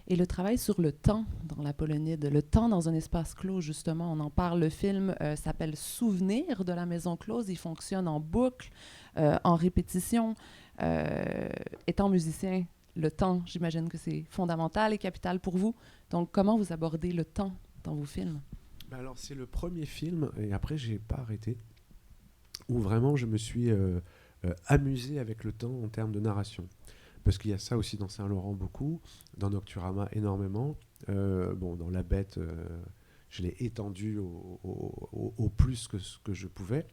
Et le travail sur le temps dans la Polonide, le temps dans un espace clos, justement, on en parle. Le film s'appelle Souvenir de la maison close. Il fonctionne en boucle, en répétition. Étant musicien, le temps, j'imagine que c'est fondamental et capital pour vous. Donc, comment vous abordez le temps dans vos films? Alors, c'est le premier film, et après, j'ai pas arrêté, où vraiment je me suis amusé avec le temps en termes de narration. Parce qu'il y a ça aussi dans Saint-Laurent beaucoup, dans Nocturama énormément. Dans La Bête, je l'ai étendu au plus que ce que je pouvais.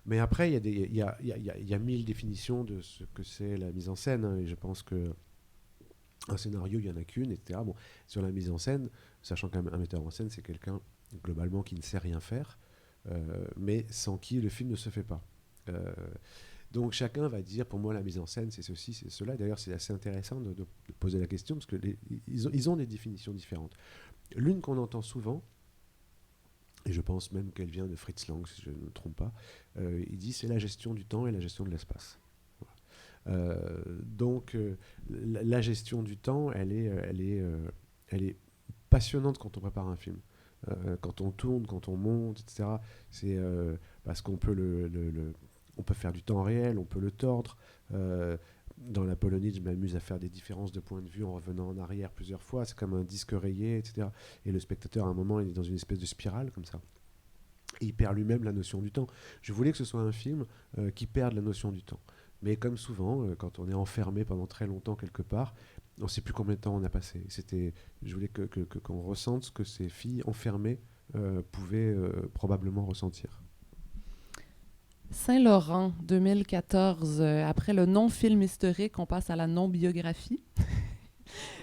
Mais après, il y a 1000 définitions de ce que c'est la mise en scène. Hein, et je pense qu'un scénario, il n'y en a qu'une, etc. Bon, sur la mise en scène, sachant qu'un metteur en scène, c'est quelqu'un, globalement, qui ne sait rien faire, mais sans qui le film ne se fait pas. Donc chacun va dire, pour moi, la mise en scène, c'est ceci, c'est cela. D'ailleurs, c'est assez intéressant de poser la question, parce qu'ils ont des définitions différentes. L'une qu'on entend souvent, et je pense même qu'elle vient de Fritz Lang, si je ne me trompe pas. Il dit c'est la gestion du temps et la gestion de l'espace. Donc la gestion du temps, elle est passionnante quand on prépare un film. Quand on tourne, quand on monte, etc. C'est parce qu'on peut on peut faire du temps réel, on peut le tordre. Dans la Polonide, je m'amuse à faire des différences de point de vue en revenant en arrière plusieurs fois. C'est comme un disque rayé, etc. Et le spectateur, à un moment, il est dans une espèce de spirale comme ça. Et il perd lui-même la notion du temps. Je voulais que ce soit un film qui perde la notion du temps. Mais comme souvent, quand on est enfermé pendant très longtemps quelque part, on ne sait plus combien de temps on a passé. Je voulais qu'on ressente ce que ces filles enfermées pouvaient probablement ressentir. Saint-Laurent, 2014, après le non-film historique, on passe à la non-biographie.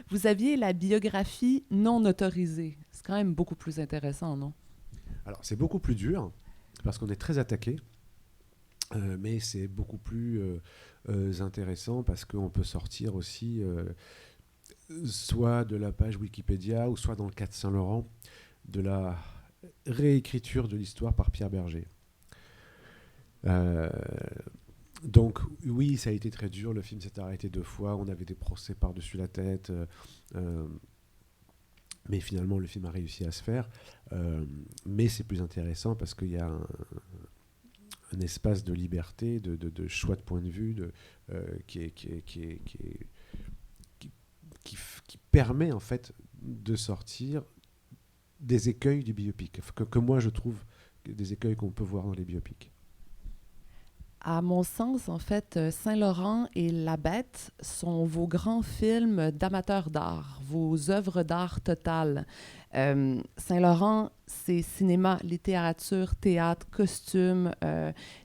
Vous aviez la biographie non autorisée. C'est quand même beaucoup plus intéressant, non? Alors, c'est beaucoup plus dur, parce qu'on est très attaqué, mais c'est beaucoup plus intéressant, parce qu'on peut sortir aussi, soit de la page Wikipédia, ou soit dans le cas de Saint-Laurent, de la réécriture de l'histoire par Pierre Berger. Donc oui, ça a été très dur, le film s'est arrêté 2 fois, on avait des procès par-dessus la tête, mais finalement le film a réussi à se faire, mais c'est plus intéressant parce qu'il y a un espace de liberté, de choix de point de vue qui permet en fait de sortir des écueils du biopic, que moi je trouve des écueils qu'on peut voir dans les biopics. À mon sens, en fait, Saint-Laurent et La Bête sont vos grands films d'amateurs d'art, vos œuvres d'art totales. Saint-Laurent, c'est cinéma, littérature, théâtre, costume,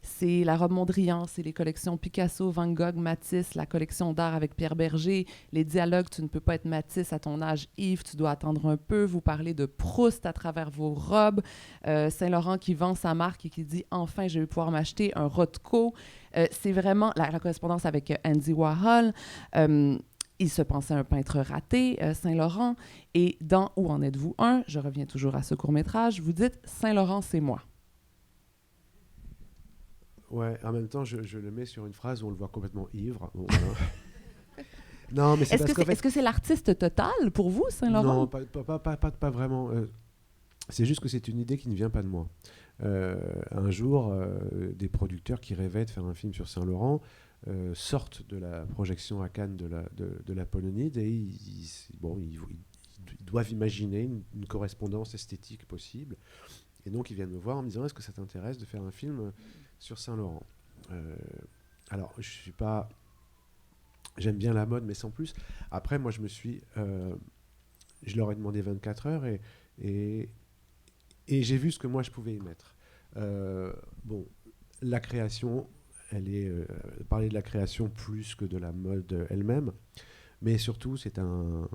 c'est la robe Mondrian, c'est les collections Picasso, Van Gogh, Matisse, la collection d'art avec Pierre Berger, les dialogues, tu ne peux pas être Matisse à ton âge, Yves, tu dois attendre un peu, vous parlez de Proust à travers vos robes, Saint-Laurent qui vend sa marque et qui dit « Enfin, je vais pouvoir m'acheter un Rothko ». C'est vraiment la correspondance avec Andy Warhol. Il se pensait un peintre raté, Saint-Laurent. Et dans Où en êtes-vous un, je reviens toujours à ce court-métrage, vous dites « Saint-Laurent, c'est moi ». Ouais, en même temps, je le mets sur une phrase où on le voit complètement ivre. Bon, non, mais c'est parce qu'en fait... Est-ce que c'est l'artiste total pour vous, Saint-Laurent? Non, pas vraiment. C'est juste que c'est une idée qui ne vient pas de moi. Un jour, des producteurs qui rêvaient de faire un film sur Saint-Laurent sortent de la projection à Cannes de la Polonide et ils doivent imaginer une correspondance esthétique possible. Et donc, ils viennent me voir en me disant « Est-ce que ça t'intéresse de faire un film sur Saint-Laurent ?» Alors, je suis pas... J'aime bien la mode, mais sans plus. Après, moi, je leur ai demandé 24 heures et j'ai vu ce que moi, je pouvais y mettre. Bon, la création, parler de la création plus que de la mode elle-même, mais surtout, c'est un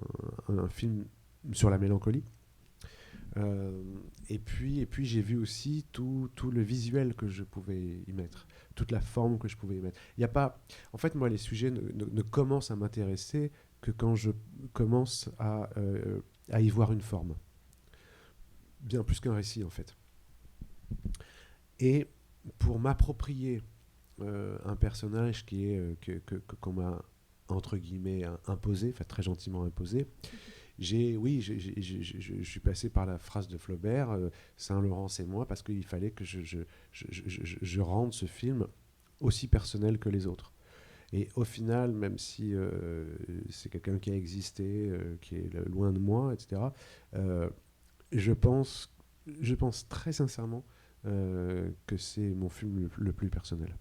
film sur la mélancolie. Et puis j'ai vu aussi tout le visuel que je pouvais y mettre, toute la forme que je pouvais y mettre. Il y a pas, en fait, moi, les sujets ne commencent à m'intéresser que quand je commence à y voir une forme, bien plus qu'un récit, en fait. Et pour m'approprier un personnage qu'on m'a entre guillemets imposé, enfin très gentiment imposé. Je suis passé par la phrase de Flaubert, Saint-Laurent c'est moi, parce qu'il fallait que je rende ce film aussi personnel que les autres. Et au final, même si c'est quelqu'un qui a existé, qui est loin de moi, etc., je pense très sincèrement que c'est mon film le plus personnel.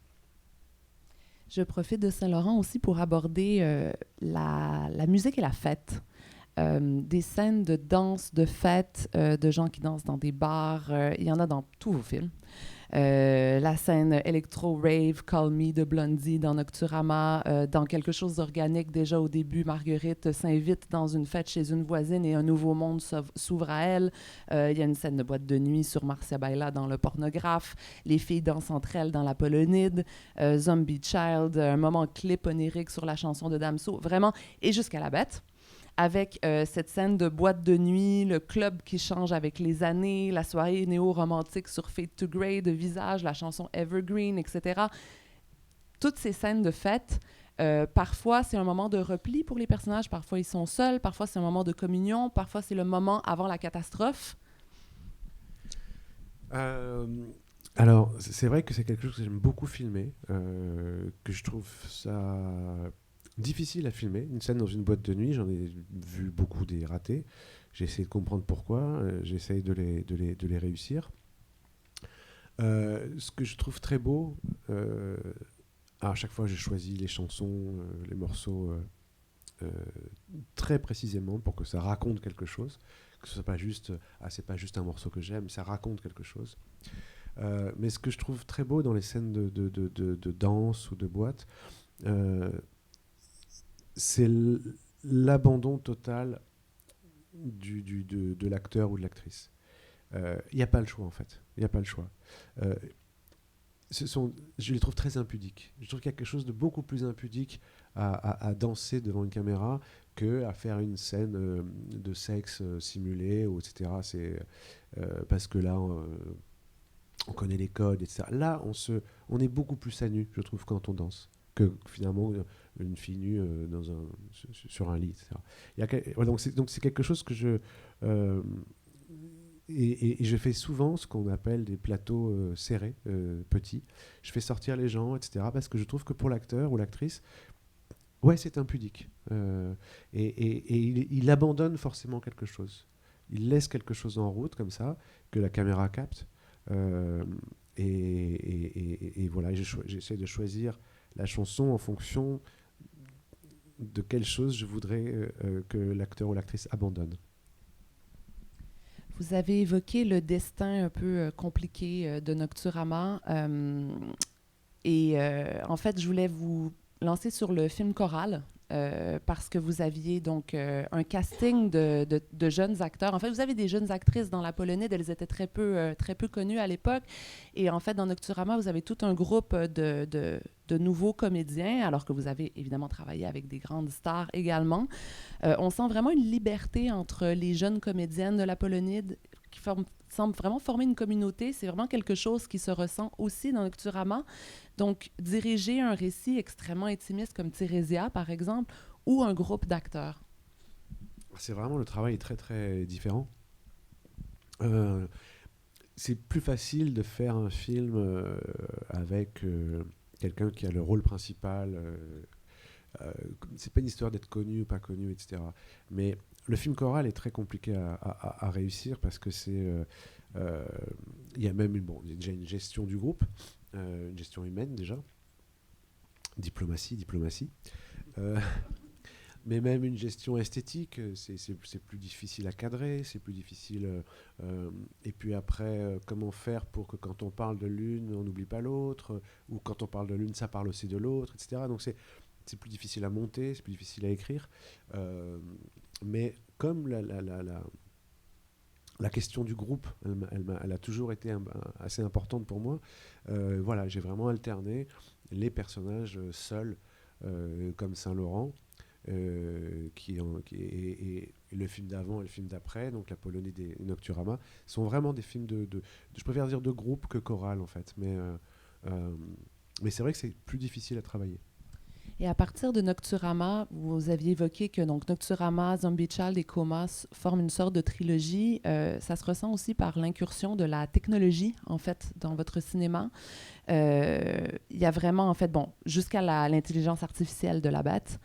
Je profite de Saint-Laurent aussi pour aborder la musique et la fête. Des scènes de danse, de fête, de gens qui dansent dans des bars. Il y en a dans tous vos films. La scène électro-rave, Call Me de Blondie dans Nocturama, dans quelque chose d'organique déjà au début, Marguerite s'invite dans une fête chez une voisine et un nouveau monde s'ouvre à elle. Il y a une scène de boîte de nuit sur Marcia Baila dans Le Pornographe, les filles dansent entre elles dans La Polonide, Zombie Child, un moment clip onirique sur la chanson de Damso, vraiment, et jusqu'à La Bête. avec cette scène de boîte de nuit, le club qui change avec les années, la soirée néo-romantique sur Fade to Grey, de visage, la chanson Evergreen, etc. Toutes ces scènes de fête, parfois c'est un moment de repli pour les personnages, parfois ils sont seuls, parfois c'est un moment de communion, parfois c'est le moment avant la catastrophe. Alors, c'est vrai que c'est quelque chose que j'aime beaucoup filmer, que je trouve ça difficile à filmer. Une scène dans une boîte de nuit, j'en ai vu beaucoup des ratés. J'ai essayé de comprendre pourquoi, j'essaye de les réussir. Ce que je trouve très beau, à chaque fois j'ai choisi les chansons, les morceaux très précisément pour que ça raconte quelque chose, que ce soit pas juste c'est pas juste un morceau que j'aime, ça raconte quelque chose. Mais ce que je trouve très beau dans les scènes de danse ou de boîte, c'est l'abandon total de l'acteur ou de l'actrice. Il n'y a pas le choix en fait. Il n'y a pas le choix. Je les trouve très impudiques. Je trouve qu'il y a quelque chose de beaucoup plus impudique à danser devant une caméra qu'à faire une scène de sexe simulé, ou etc. Parce que là, on connaît les codes, etc. Là, on est beaucoup plus à nu, je trouve, quand on danse, que finalement une fille nue sur un lit, etc. Donc c'est quelque chose que et je fais souvent ce qu'on appelle des plateaux serrés, petits. Je fais sortir les gens, etc. Parce que je trouve que pour l'acteur ou l'actrice, ouais, c'est impudique. Il abandonne forcément quelque chose. Il laisse quelque chose en route, comme ça, que la caméra capte. Euh, et voilà, j'essaie de choisir la chanson en fonction de quelle chose je voudrais que l'acteur ou l'actrice abandonne. Vous avez évoqué le destin un peu compliqué de Nocturama. En fait, je voulais vous lancer sur le film choral. Parce que vous aviez donc un casting de jeunes acteurs. En fait, vous avez des jeunes actrices dans la Polonide, elles étaient très peu connues à l'époque. Et en fait, dans Nocturama, vous avez tout un groupe de nouveaux comédiens, alors que vous avez évidemment travaillé avec des grandes stars également. On sent vraiment une liberté entre les jeunes comédiennes de la Polonide qui semblent vraiment former une communauté. C'est vraiment quelque chose qui se ressent aussi dans Nocturama. Donc, diriger un récit extrêmement intimiste comme Tirésia, par exemple, ou un groupe d'acteurs. C'est vraiment, le travail est très très différent. Euh, c'est plus facile de faire un film avec quelqu'un qui a le rôle principal. C'est pas une histoire d'être connu ou pas connu, etc. Mais le film choral est très compliqué à réussir parce que il y a même déjà une gestion du groupe, une gestion humaine déjà, diplomatie. Euh, mais même une gestion esthétique, c'est plus difficile à cadrer, c'est plus difficile. Et puis après, comment faire pour que quand on parle de l'une, on n'oublie pas l'autre, ou quand on parle de l'une, ça parle aussi de l'autre, etc. Donc c'est plus difficile à monter, c'est plus difficile à écrire. Mais comme la question du groupe, elle a toujours été assez importante pour moi, voilà, j'ai vraiment alterné les personnages seuls, comme Saint-Laurent, et le film d'avant et le film d'après, donc La Polonie des Nocturama, sont vraiment des films je préfère dire de groupe que choral en fait, mais c'est vrai que c'est plus difficile à travailler. Et à partir de Nocturama, vous aviez évoqué que donc, Nocturama, Zombie Child et Coma forment une sorte de trilogie. Ça se ressent aussi par l'incursion de la technologie, en fait, dans votre cinéma. Il y a vraiment, en fait, jusqu'à l'intelligence artificielle de la bête,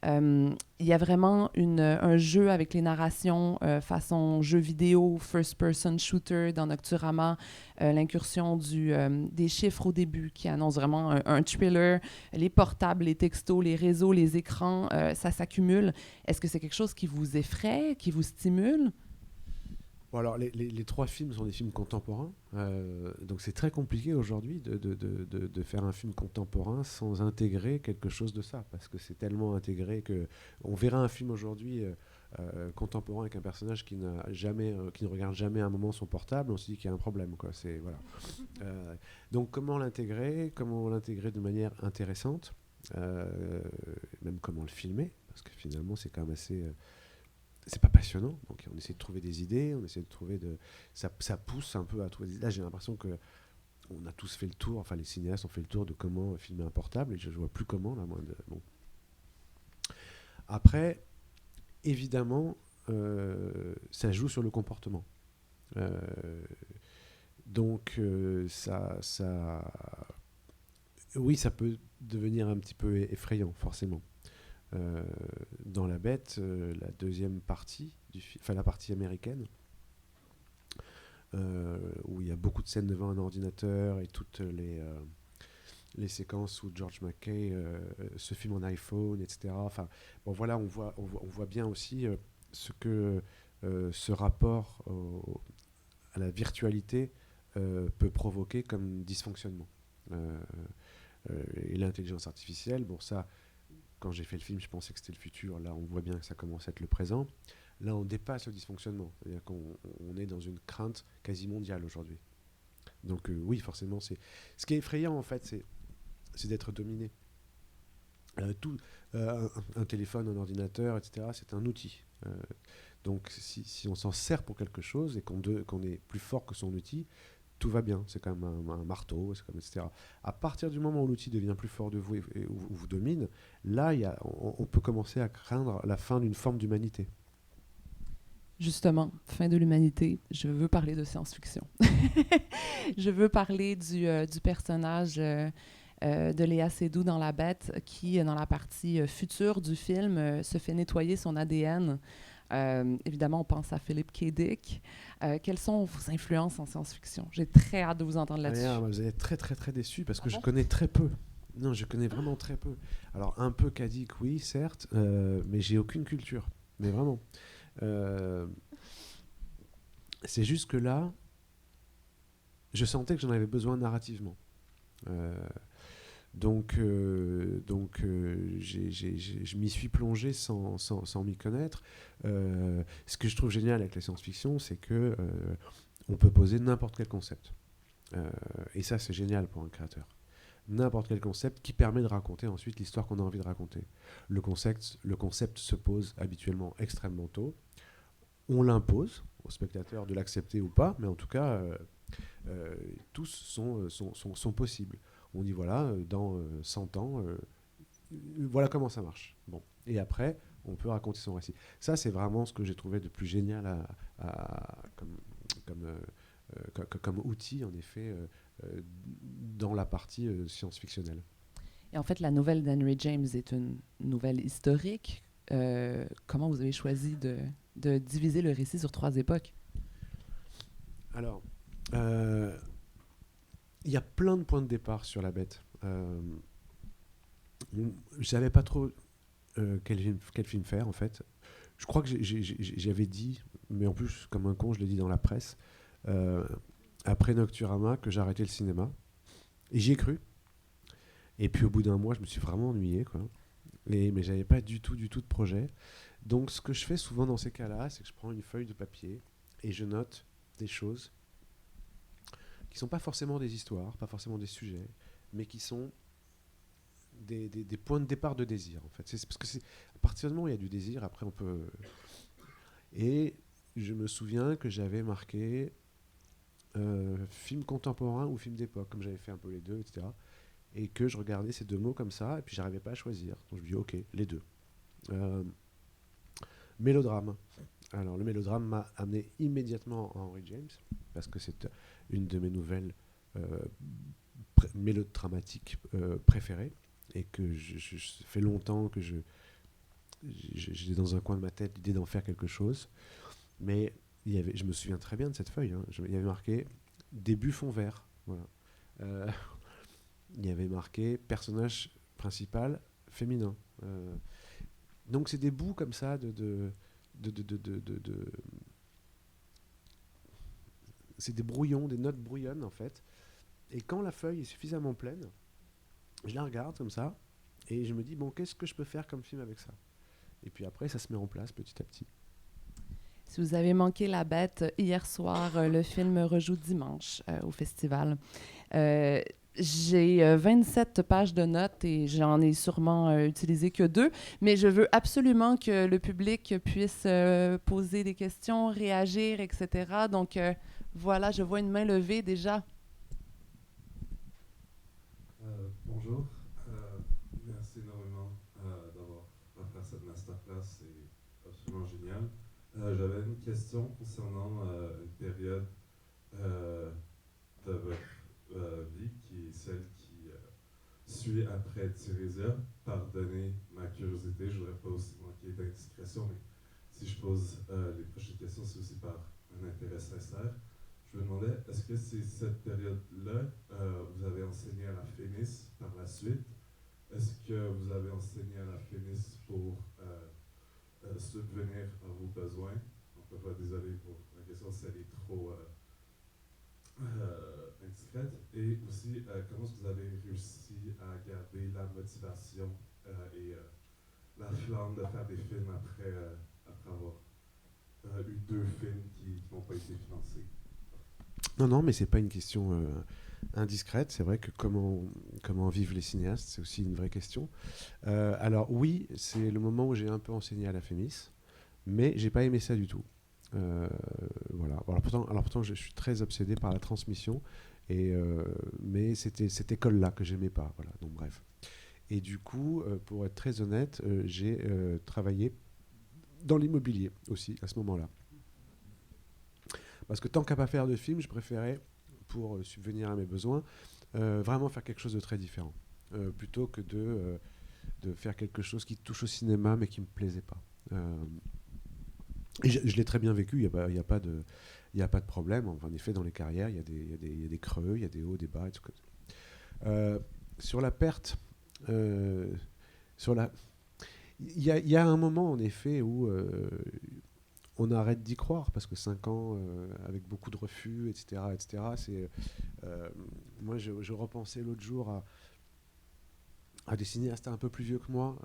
il y a vraiment un jeu avec les narrations façon jeu vidéo, first-person shooter dans Nocturama, l'incursion des chiffres au début qui annonce vraiment un thriller, les portables, les textos, les réseaux, les écrans, ça s'accumule. Est-ce que c'est quelque chose qui vous effraie, qui vous stimule? Bon, alors, les trois films sont des films contemporains, donc c'est très compliqué aujourd'hui de faire un film contemporain sans intégrer quelque chose de ça, parce que c'est tellement intégré que on verra un film aujourd'hui contemporain avec un personnage qui ne regarde jamais à un moment son portable, on se dit qu'il y a un problème, quoi. Voilà. Donc comment l'intégrer de manière intéressante, même comment le filmer, parce que finalement c'est quand même assez c'est pas passionnant. Donc on essaie de trouver des idées, on essaie de trouver ça pousse un peu à trouver des idées. Là, j'ai l'impression que on a tous fait le tour, enfin les cinéastes ont fait le tour de comment filmer un portable, et je vois plus comment là, moi. Bon. Après, évidemment, ça joue sur le comportement. Euh, donc oui, ça peut devenir un petit peu effrayant, forcément. Euh, dans La Bête, la deuxième partie, enfin la partie américaine, où il y a beaucoup de scènes devant un ordinateur et toutes les séquences où George McKay se filme en iPhone, etc. Enfin, bon, voilà, on voit bien aussi ce que ce rapport à la virtualité peut provoquer comme dysfonctionnement. Et l'intelligence artificielle, bon, ça, quand j'ai fait le film, je pensais que c'était le futur. Là, on voit bien que ça commence à être le présent. Là, on dépasse le dysfonctionnement. C'est-à-dire qu'on est dans une crainte quasi mondiale aujourd'hui. Donc oui, forcément, ce qui est effrayant, en fait, c'est d'être dominé. Un téléphone, un ordinateur, etc., c'est un outil. Donc si on s'en sert pour quelque chose et qu'on est plus fort que son outil, tout va bien. C'est comme un marteau, c'est comme, etc. À partir du moment où l'outil devient plus fort de vous et où vous domine, là, on peut commencer à craindre la fin d'une forme d'humanité. Justement, fin de l'humanité, je veux parler de science-fiction. Je veux parler du personnage de Léa Seydoux dans La Bête, qui, dans la partie future du film, se fait nettoyer son ADN. Évidemment, on pense à Philip K. Dick. Quelles sont vos influences en science-fiction? J'ai très hâte de vous entendre là-dessus. Vous allez être très très très déçus parce que je Bon? connais très peu. Non, je connais vraiment très peu. Alors un peu K. Dick, oui, certes, mais j'ai aucune culture. Mais vraiment. Euh, c'est juste que là, je sentais que j'en avais besoin narrativement. Euh, je m'y suis plongé sans m'y connaître. Ce que je trouve génial avec la science-fiction, c'est que on peut poser n'importe quel concept. Et ça, c'est génial pour un créateur. N'importe quel concept qui permet de raconter ensuite l'histoire qu'on a envie de raconter. Le concept se pose habituellement extrêmement tôt. On l'impose au spectateur de l'accepter ou pas, mais en tout cas, tous sont possibles. On dit voilà, dans 100 ans, voilà comment ça marche. Bon. Et après, on peut raconter son récit. Ça, c'est vraiment ce que j'ai trouvé de plus génial comme outil, en effet, dans la partie science-fictionnelle. Et en fait, la nouvelle d'Henry James est une nouvelle historique. Comment vous avez choisi de diviser le récit sur 3 époques? Alors, il y a plein de points de départ sur La Bête. Je ne savais pas trop quel film faire, en fait. Je crois que j'avais dit, mais en plus, comme un con, je l'ai dit dans la presse, après Nocturama, que j'arrêtais le cinéma. Et j'y ai cru. Et puis au bout d'un mois, je me suis vraiment ennuyé, quoi. Mais j'avais pas du tout de projet. Donc ce que je fais souvent dans ces cas-là, c'est que je prends une feuille de papier et je note des choses qui sont pas forcément des histoires, pas forcément des sujets, mais qui sont des points de départ de désir, en fait. Parce que à partir du moment où il y a du désir, après on peut... Et je me souviens que j'avais marqué film contemporain ou film d'époque, comme j'avais fait un peu les deux, etc. Et que je regardais ces deux mots comme ça, et puis j'arrivais pas à choisir. Donc je me dis, ok, les deux. Mélodrame. Alors le mélodrame m'a amené immédiatement à Henry James, parce que c'est une de mes nouvelles mélodramatiques préférées, et que je fait longtemps que j'ai dans un coin de ma tête l'idée d'en faire quelque chose. Mais je me souviens très bien de cette feuille. Hein. Il y avait marqué début fond vert. Voilà. Il y avait marqué personnage principal féminin. Donc c'est des bouts comme ça c'est des brouillons, des notes brouillonnes en fait. Et quand la feuille est suffisamment pleine, je la regarde comme ça et je me dis bon, qu'est-ce que je peux faire comme film avec ça? Et puis après ça se met en place petit à petit. Si vous avez manqué La Bête hier soir, le film rejoue dimanche au festival. J'ai 27 pages de notes et j'en ai sûrement utilisé que 2, mais je veux absolument que le public puisse poser des questions, réagir, etc. Donc voilà, je vois une main levée déjà. Bonjour, merci énormément d'avoir offert cette masterclass, c'est absolument génial. J'avais une question concernant une période euh, de votre vie qui est celle qui suit après Thérésia. Pardonnez ma curiosité, je ne voudrais pas aussi manquer d'indiscrétion, mais si je pose les prochaines questions, c'est aussi par un intérêt sincère. Je me demandais, est-ce que c'est cette période-là, vous avez enseigné à la FEMIS par la suite? Est-ce que vous avez enseigné à la FEMIS pour subvenir à vos besoins? Encore une fois, désolé pour la question si elle est trop indiscrète. Et aussi, comment est-ce que vous avez réussi à garder la motivation et la flamme de faire des films après avoir eu 2 films qui n'ont pas été financés? Non, non, mais c'est pas une question indiscrète. C'est vrai que comment vivent les cinéastes, c'est aussi une vraie question. Alors oui, c'est le moment où j'ai un peu enseigné à la FEMIS, mais j'ai pas aimé ça du tout. Euh, voilà. Alors pourtant, je suis très obsédé par la transmission, mais c'était cette école-là que j'aimais pas. Voilà. Donc bref. Et du coup, pour être très honnête, j'ai travaillé dans l'immobilier aussi à ce moment-là. Parce que tant qu'à pas faire de film, je préférais, pour subvenir à mes besoins, vraiment faire quelque chose de très différent. Plutôt que de faire quelque chose qui touche au cinéma mais qui ne me plaisait pas. Et je l'ai très bien vécu, il y a pas de problème. Enfin, en effet, dans les carrières, il y a des creux, il y a des hauts, des bas. Et tout. Sur la perte, euh, sur la... il y a un moment, en effet, où on arrête d'y croire, parce que 5 ans, avec beaucoup de refus, etc., etc., moi, je repensais l'autre jour à des cinéastes un peu plus vieux que moi,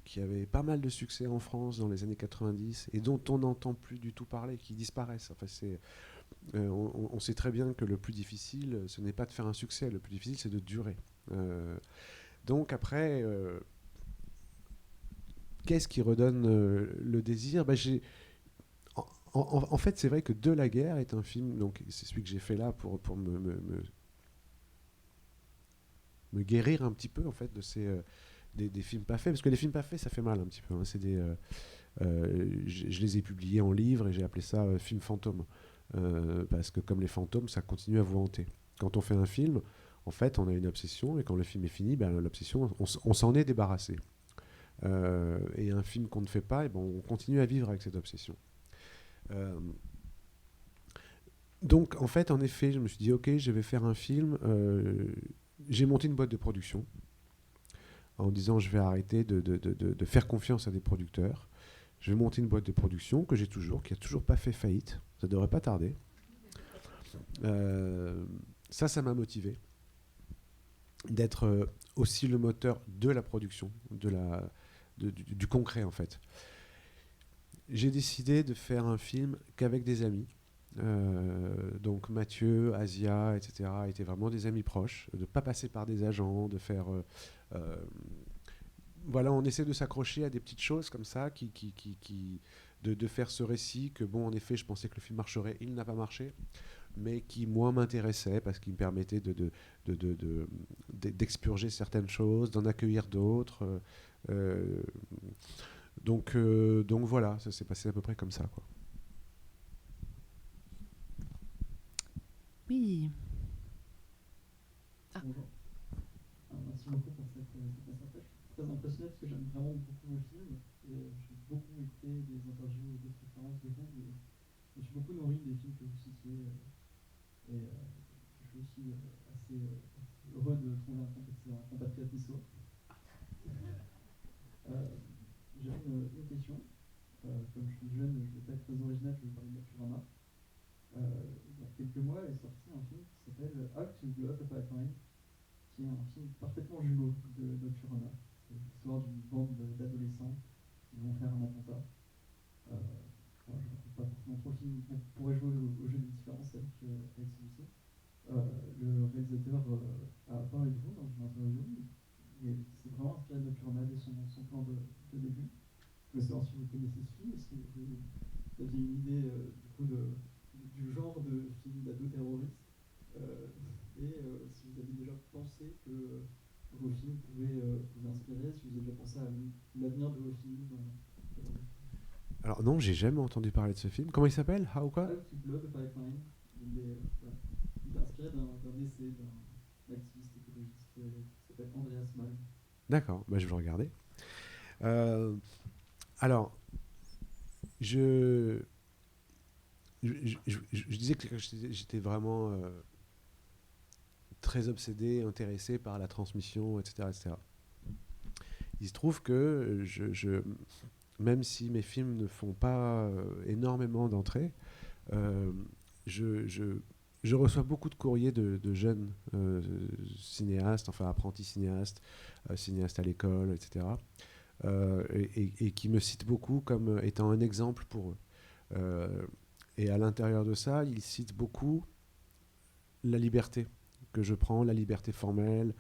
qui avaient pas mal de succès en France dans les années 90 et dont on n'entend plus du tout parler, qui disparaissent. Enfin, on sait très bien que le plus difficile, ce n'est pas de faire un succès, le plus difficile, c'est de durer. Donc après, qu'est-ce qui redonne le désir? En fait, c'est vrai que De la guerre est un film, donc c'est celui que j'ai fait là pour me guérir un petit peu en fait de des films pas faits, parce que les films pas faits, ça fait mal un petit peu. Hein. Je les ai publiés en livre et j'ai appelé ça film fantôme, parce que comme les fantômes, ça continue à vous hanter. Quand on fait un film, en fait, on a une obsession et quand le film est fini, ben, l'obsession, on s'en est débarrassé. Et un film qu'on ne fait pas, et ben, on continue à vivre avec cette obsession. Euh, donc, en fait, en effet, je me suis dit, ok, je vais faire un film. J'ai monté une boîte de production en disant, je vais arrêter de faire confiance à des producteurs. Je vais monter une boîte de production que j'ai toujours, qui a toujours pas fait faillite. Ça devrait pas tarder. Ça m'a motivé d'être aussi le moteur de la production, du concret en fait. J'ai décidé de faire un film qu'avec des amis. Donc Mathieu, Asia, etc. étaient vraiment des amis proches, de ne pas passer par des agents, de faire... euh, voilà, on essaie de s'accrocher à des petites choses comme ça, de faire ce récit que, bon, en effet, je pensais que le film marcherait, il n'a pas marché, mais qui, moi, m'intéressait parce qu'il me permettait d'expurger certaines choses, d'en accueillir d'autres. Euh, donc voilà, ça s'est passé à peu près comme ça, quoi. Oui. Ah. Bonjour. Merci beaucoup pour cette masterclass. Je suis très impressionné parce que j'aime vraiment beaucoup vos films et j'ai beaucoup écouté des interviews et des conférences de vous et je me suis beaucoup nourri des films que vous citiez et je suis aussi assez heureux de trouver un compatriote niçois. J'avais une question. Comme je suis jeune, je ne vais pas être très original, je vais parler de Nocturama. Il y a quelques mois est sorti un film qui s'appelle How to Blow Up a Pipeline, qui est un film parfaitement jumeau de Nocturama. C'est l'histoire d'une bande d'adolescents qui vont faire un attentat. Moi, je ne raconte pas forcément trop le film, on pourrait jouer au jeu des différences avec celui-ci. Le réalisateur a parlé de vous dans une interview. Et c'est vraiment inspiré de Pyramide et son plan de début. Je veux savoir si vous connaissez ce film, si vous aviez une idée du coup du genre de film d'ado terroriste, si vous aviez déjà pensé que vos films pouvaient vous inspirer, si vous avez déjà pensé à l'avenir de vos films. Alors non, j'ai jamais entendu parler de ce film. Comment il s'appelle? How quoi? Out to Blood a Pipeline. Il est inspiré d'un essai d'un activiste écologiste qui s'appelle Andreas Malm. D'accord, bah, je vais le regarder. Alors, je disais que j'étais vraiment très obsédé, intéressé par la transmission, etc., etc. Il se trouve que même si mes films ne font pas énormément d'entrées, euh, je reçois beaucoup de courriers de jeunes cinéastes, enfin apprentis cinéastes, cinéastes à l'école, etc., et qui me citent beaucoup comme étant un exemple pour eux. Et à l'intérieur de ça, ils citent beaucoup la liberté que je prends, la liberté formelle,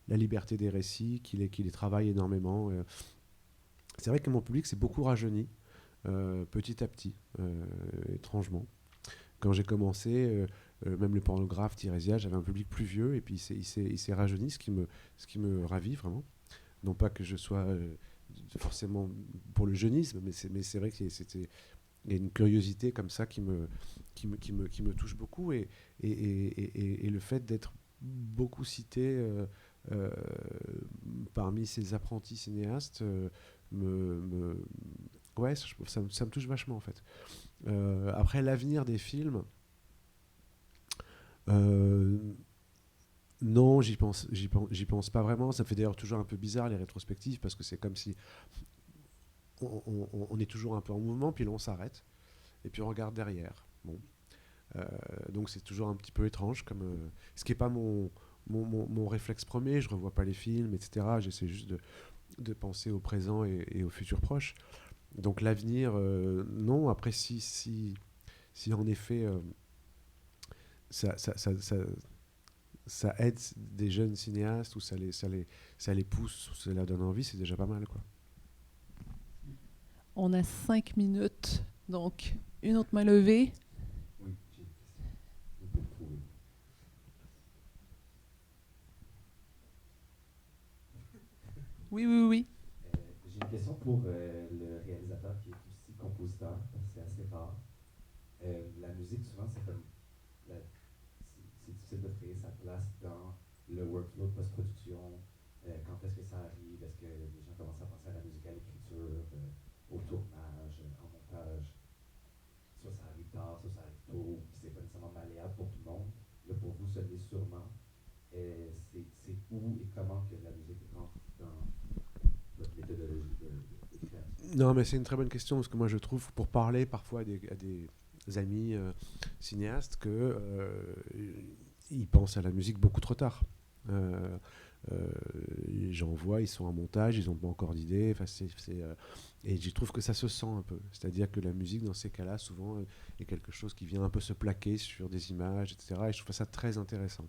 la liberté des récits, qui les travaille énormément. C'est vrai que mon public s'est beaucoup rajeuni, petit à petit, étrangement. Quand j'ai commencé, même le pornographe Tirésia, j'avais un public plus vieux, et puis il s'est rajeuni, ce qui me ravit vraiment. Non pas que je sois forcément pour le jeunisme, mais c'est vrai qu'il y a une curiosité comme ça qui me touche beaucoup, et le fait d'être beaucoup cité parmi ces apprentis cinéastes ouais, ça me touche vachement en fait. Après, l'avenir des films, non, j'y pense pas vraiment. Ça me fait d'ailleurs toujours un peu bizarre les rétrospectives, parce que c'est comme si on est toujours un peu en mouvement, puis là on s'arrête et puis on regarde derrière. Bon. Donc c'est toujours un petit peu étrange, ce qui n'est pas mon réflexe premier. Je revois pas les films, etc. J'essaie juste de penser au présent et au futur proche. Donc l'avenir, non. Après, si en effet ça, ça, ça, ça, ça aide des jeunes cinéastes, ou ça les pousse, ou ça leur donne envie, c'est déjà pas mal, quoi. On a 5 minutes, donc une autre main levée. Oui, j'ai une question. Vous pouvez le trouver. Oui, oui, oui. J'ai une question pour le réalisateur qui est aussi compositeur, parce que c'est assez rare. La musique, souvent, c'est comme c'est difficile de trouver sa place dans le workflow de post-production. Quand est-ce que ça arrive? Est-ce que les gens commencent à penser à la musique à l'écriture, au tournage, en montage? Soit ça arrive tard, soit ça arrive tôt, puis c'est pas nécessairement malléable pour tout le monde. Là, pour vous, ce l'est sûrement. C'est où et comment que la musique rentre dans votre méthodologie de création? Non, mais c'est une très bonne question, parce que moi je trouve, pour parler parfois à des amis cinéastes, ils pensent à la musique beaucoup trop tard. J'en vois, ils sont en montage, ils n'ont pas encore d'idée. Et je trouve que ça se sent un peu. C'est-à-dire que la musique, dans ces cas-là, souvent, est quelque chose qui vient un peu se plaquer sur des images, etc. Et je trouve ça très intéressant.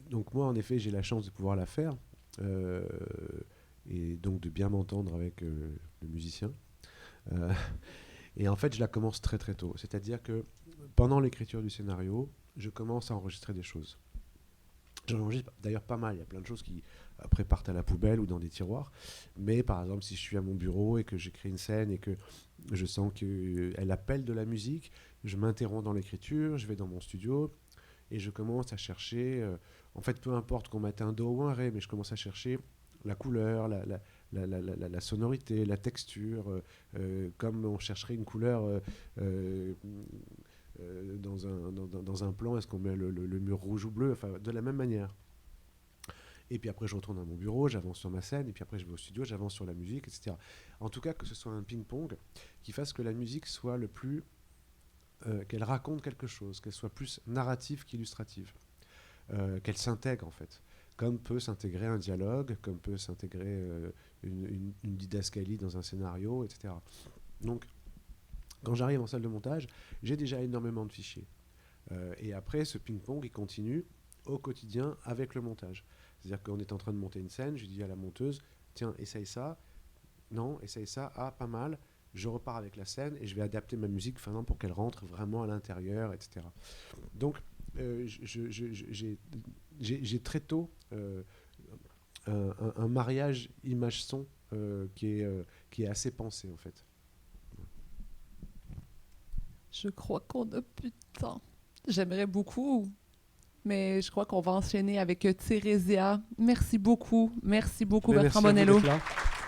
Donc moi, en effet, j'ai la chance de pouvoir la faire, et donc de bien m'entendre avec le musicien. Et en fait, je la commence très très tôt. C'est-à-dire que pendant l'écriture du scénario, je commence à enregistrer des choses. J'en enregistre d'ailleurs pas mal. Il y a plein de choses qui après partent à la poubelle ou dans des tiroirs. Mais par exemple, si je suis à mon bureau et que j'écris une scène et que je sens qu'elle appelle de la musique, je m'interromps dans l'écriture, je vais dans mon studio et je commence à chercher. En fait, peu importe qu'on mette un do ou un ré, mais je commence à chercher la couleur, la sonorité, la texture, comme on chercherait une couleur dans un plan. Est-ce qu'on met le mur rouge ou bleu? Enfin, de la même manière. Et puis après, je retourne à mon bureau, j'avance sur ma scène, et puis après, je vais au studio, j'avance sur la musique, etc. En tout cas, que ce soit un ping-pong qui fasse que la musique soit le plus... qu'elle raconte quelque chose, qu'elle soit plus narrative qu'illustrative, qu'elle s'intègre, en fait. Comme peut s'intégrer un dialogue, comme peut s'intégrer une didascalie dans un scénario, etc. Donc, quand j'arrive en salle de montage, j'ai déjà énormément de fichiers. Et après, ce ping-pong, il continue au quotidien avec le montage. C'est-à-dire qu'on est en train de monter une scène, je dis à la monteuse, tiens, essaye ça, non, essaye ça, ah, pas mal, je repars avec la scène et je vais adapter ma musique finalement pour qu'elle rentre vraiment à l'intérieur, etc. Donc, j'ai très tôt un mariage image-son qui est assez pensé, en fait. Je crois qu'on a plus de temps. J'aimerais beaucoup, mais je crois qu'on va enchaîner avec Thérésia. Merci beaucoup. Merci beaucoup, Mais Bertrand merci à vous Bonello. d'être là.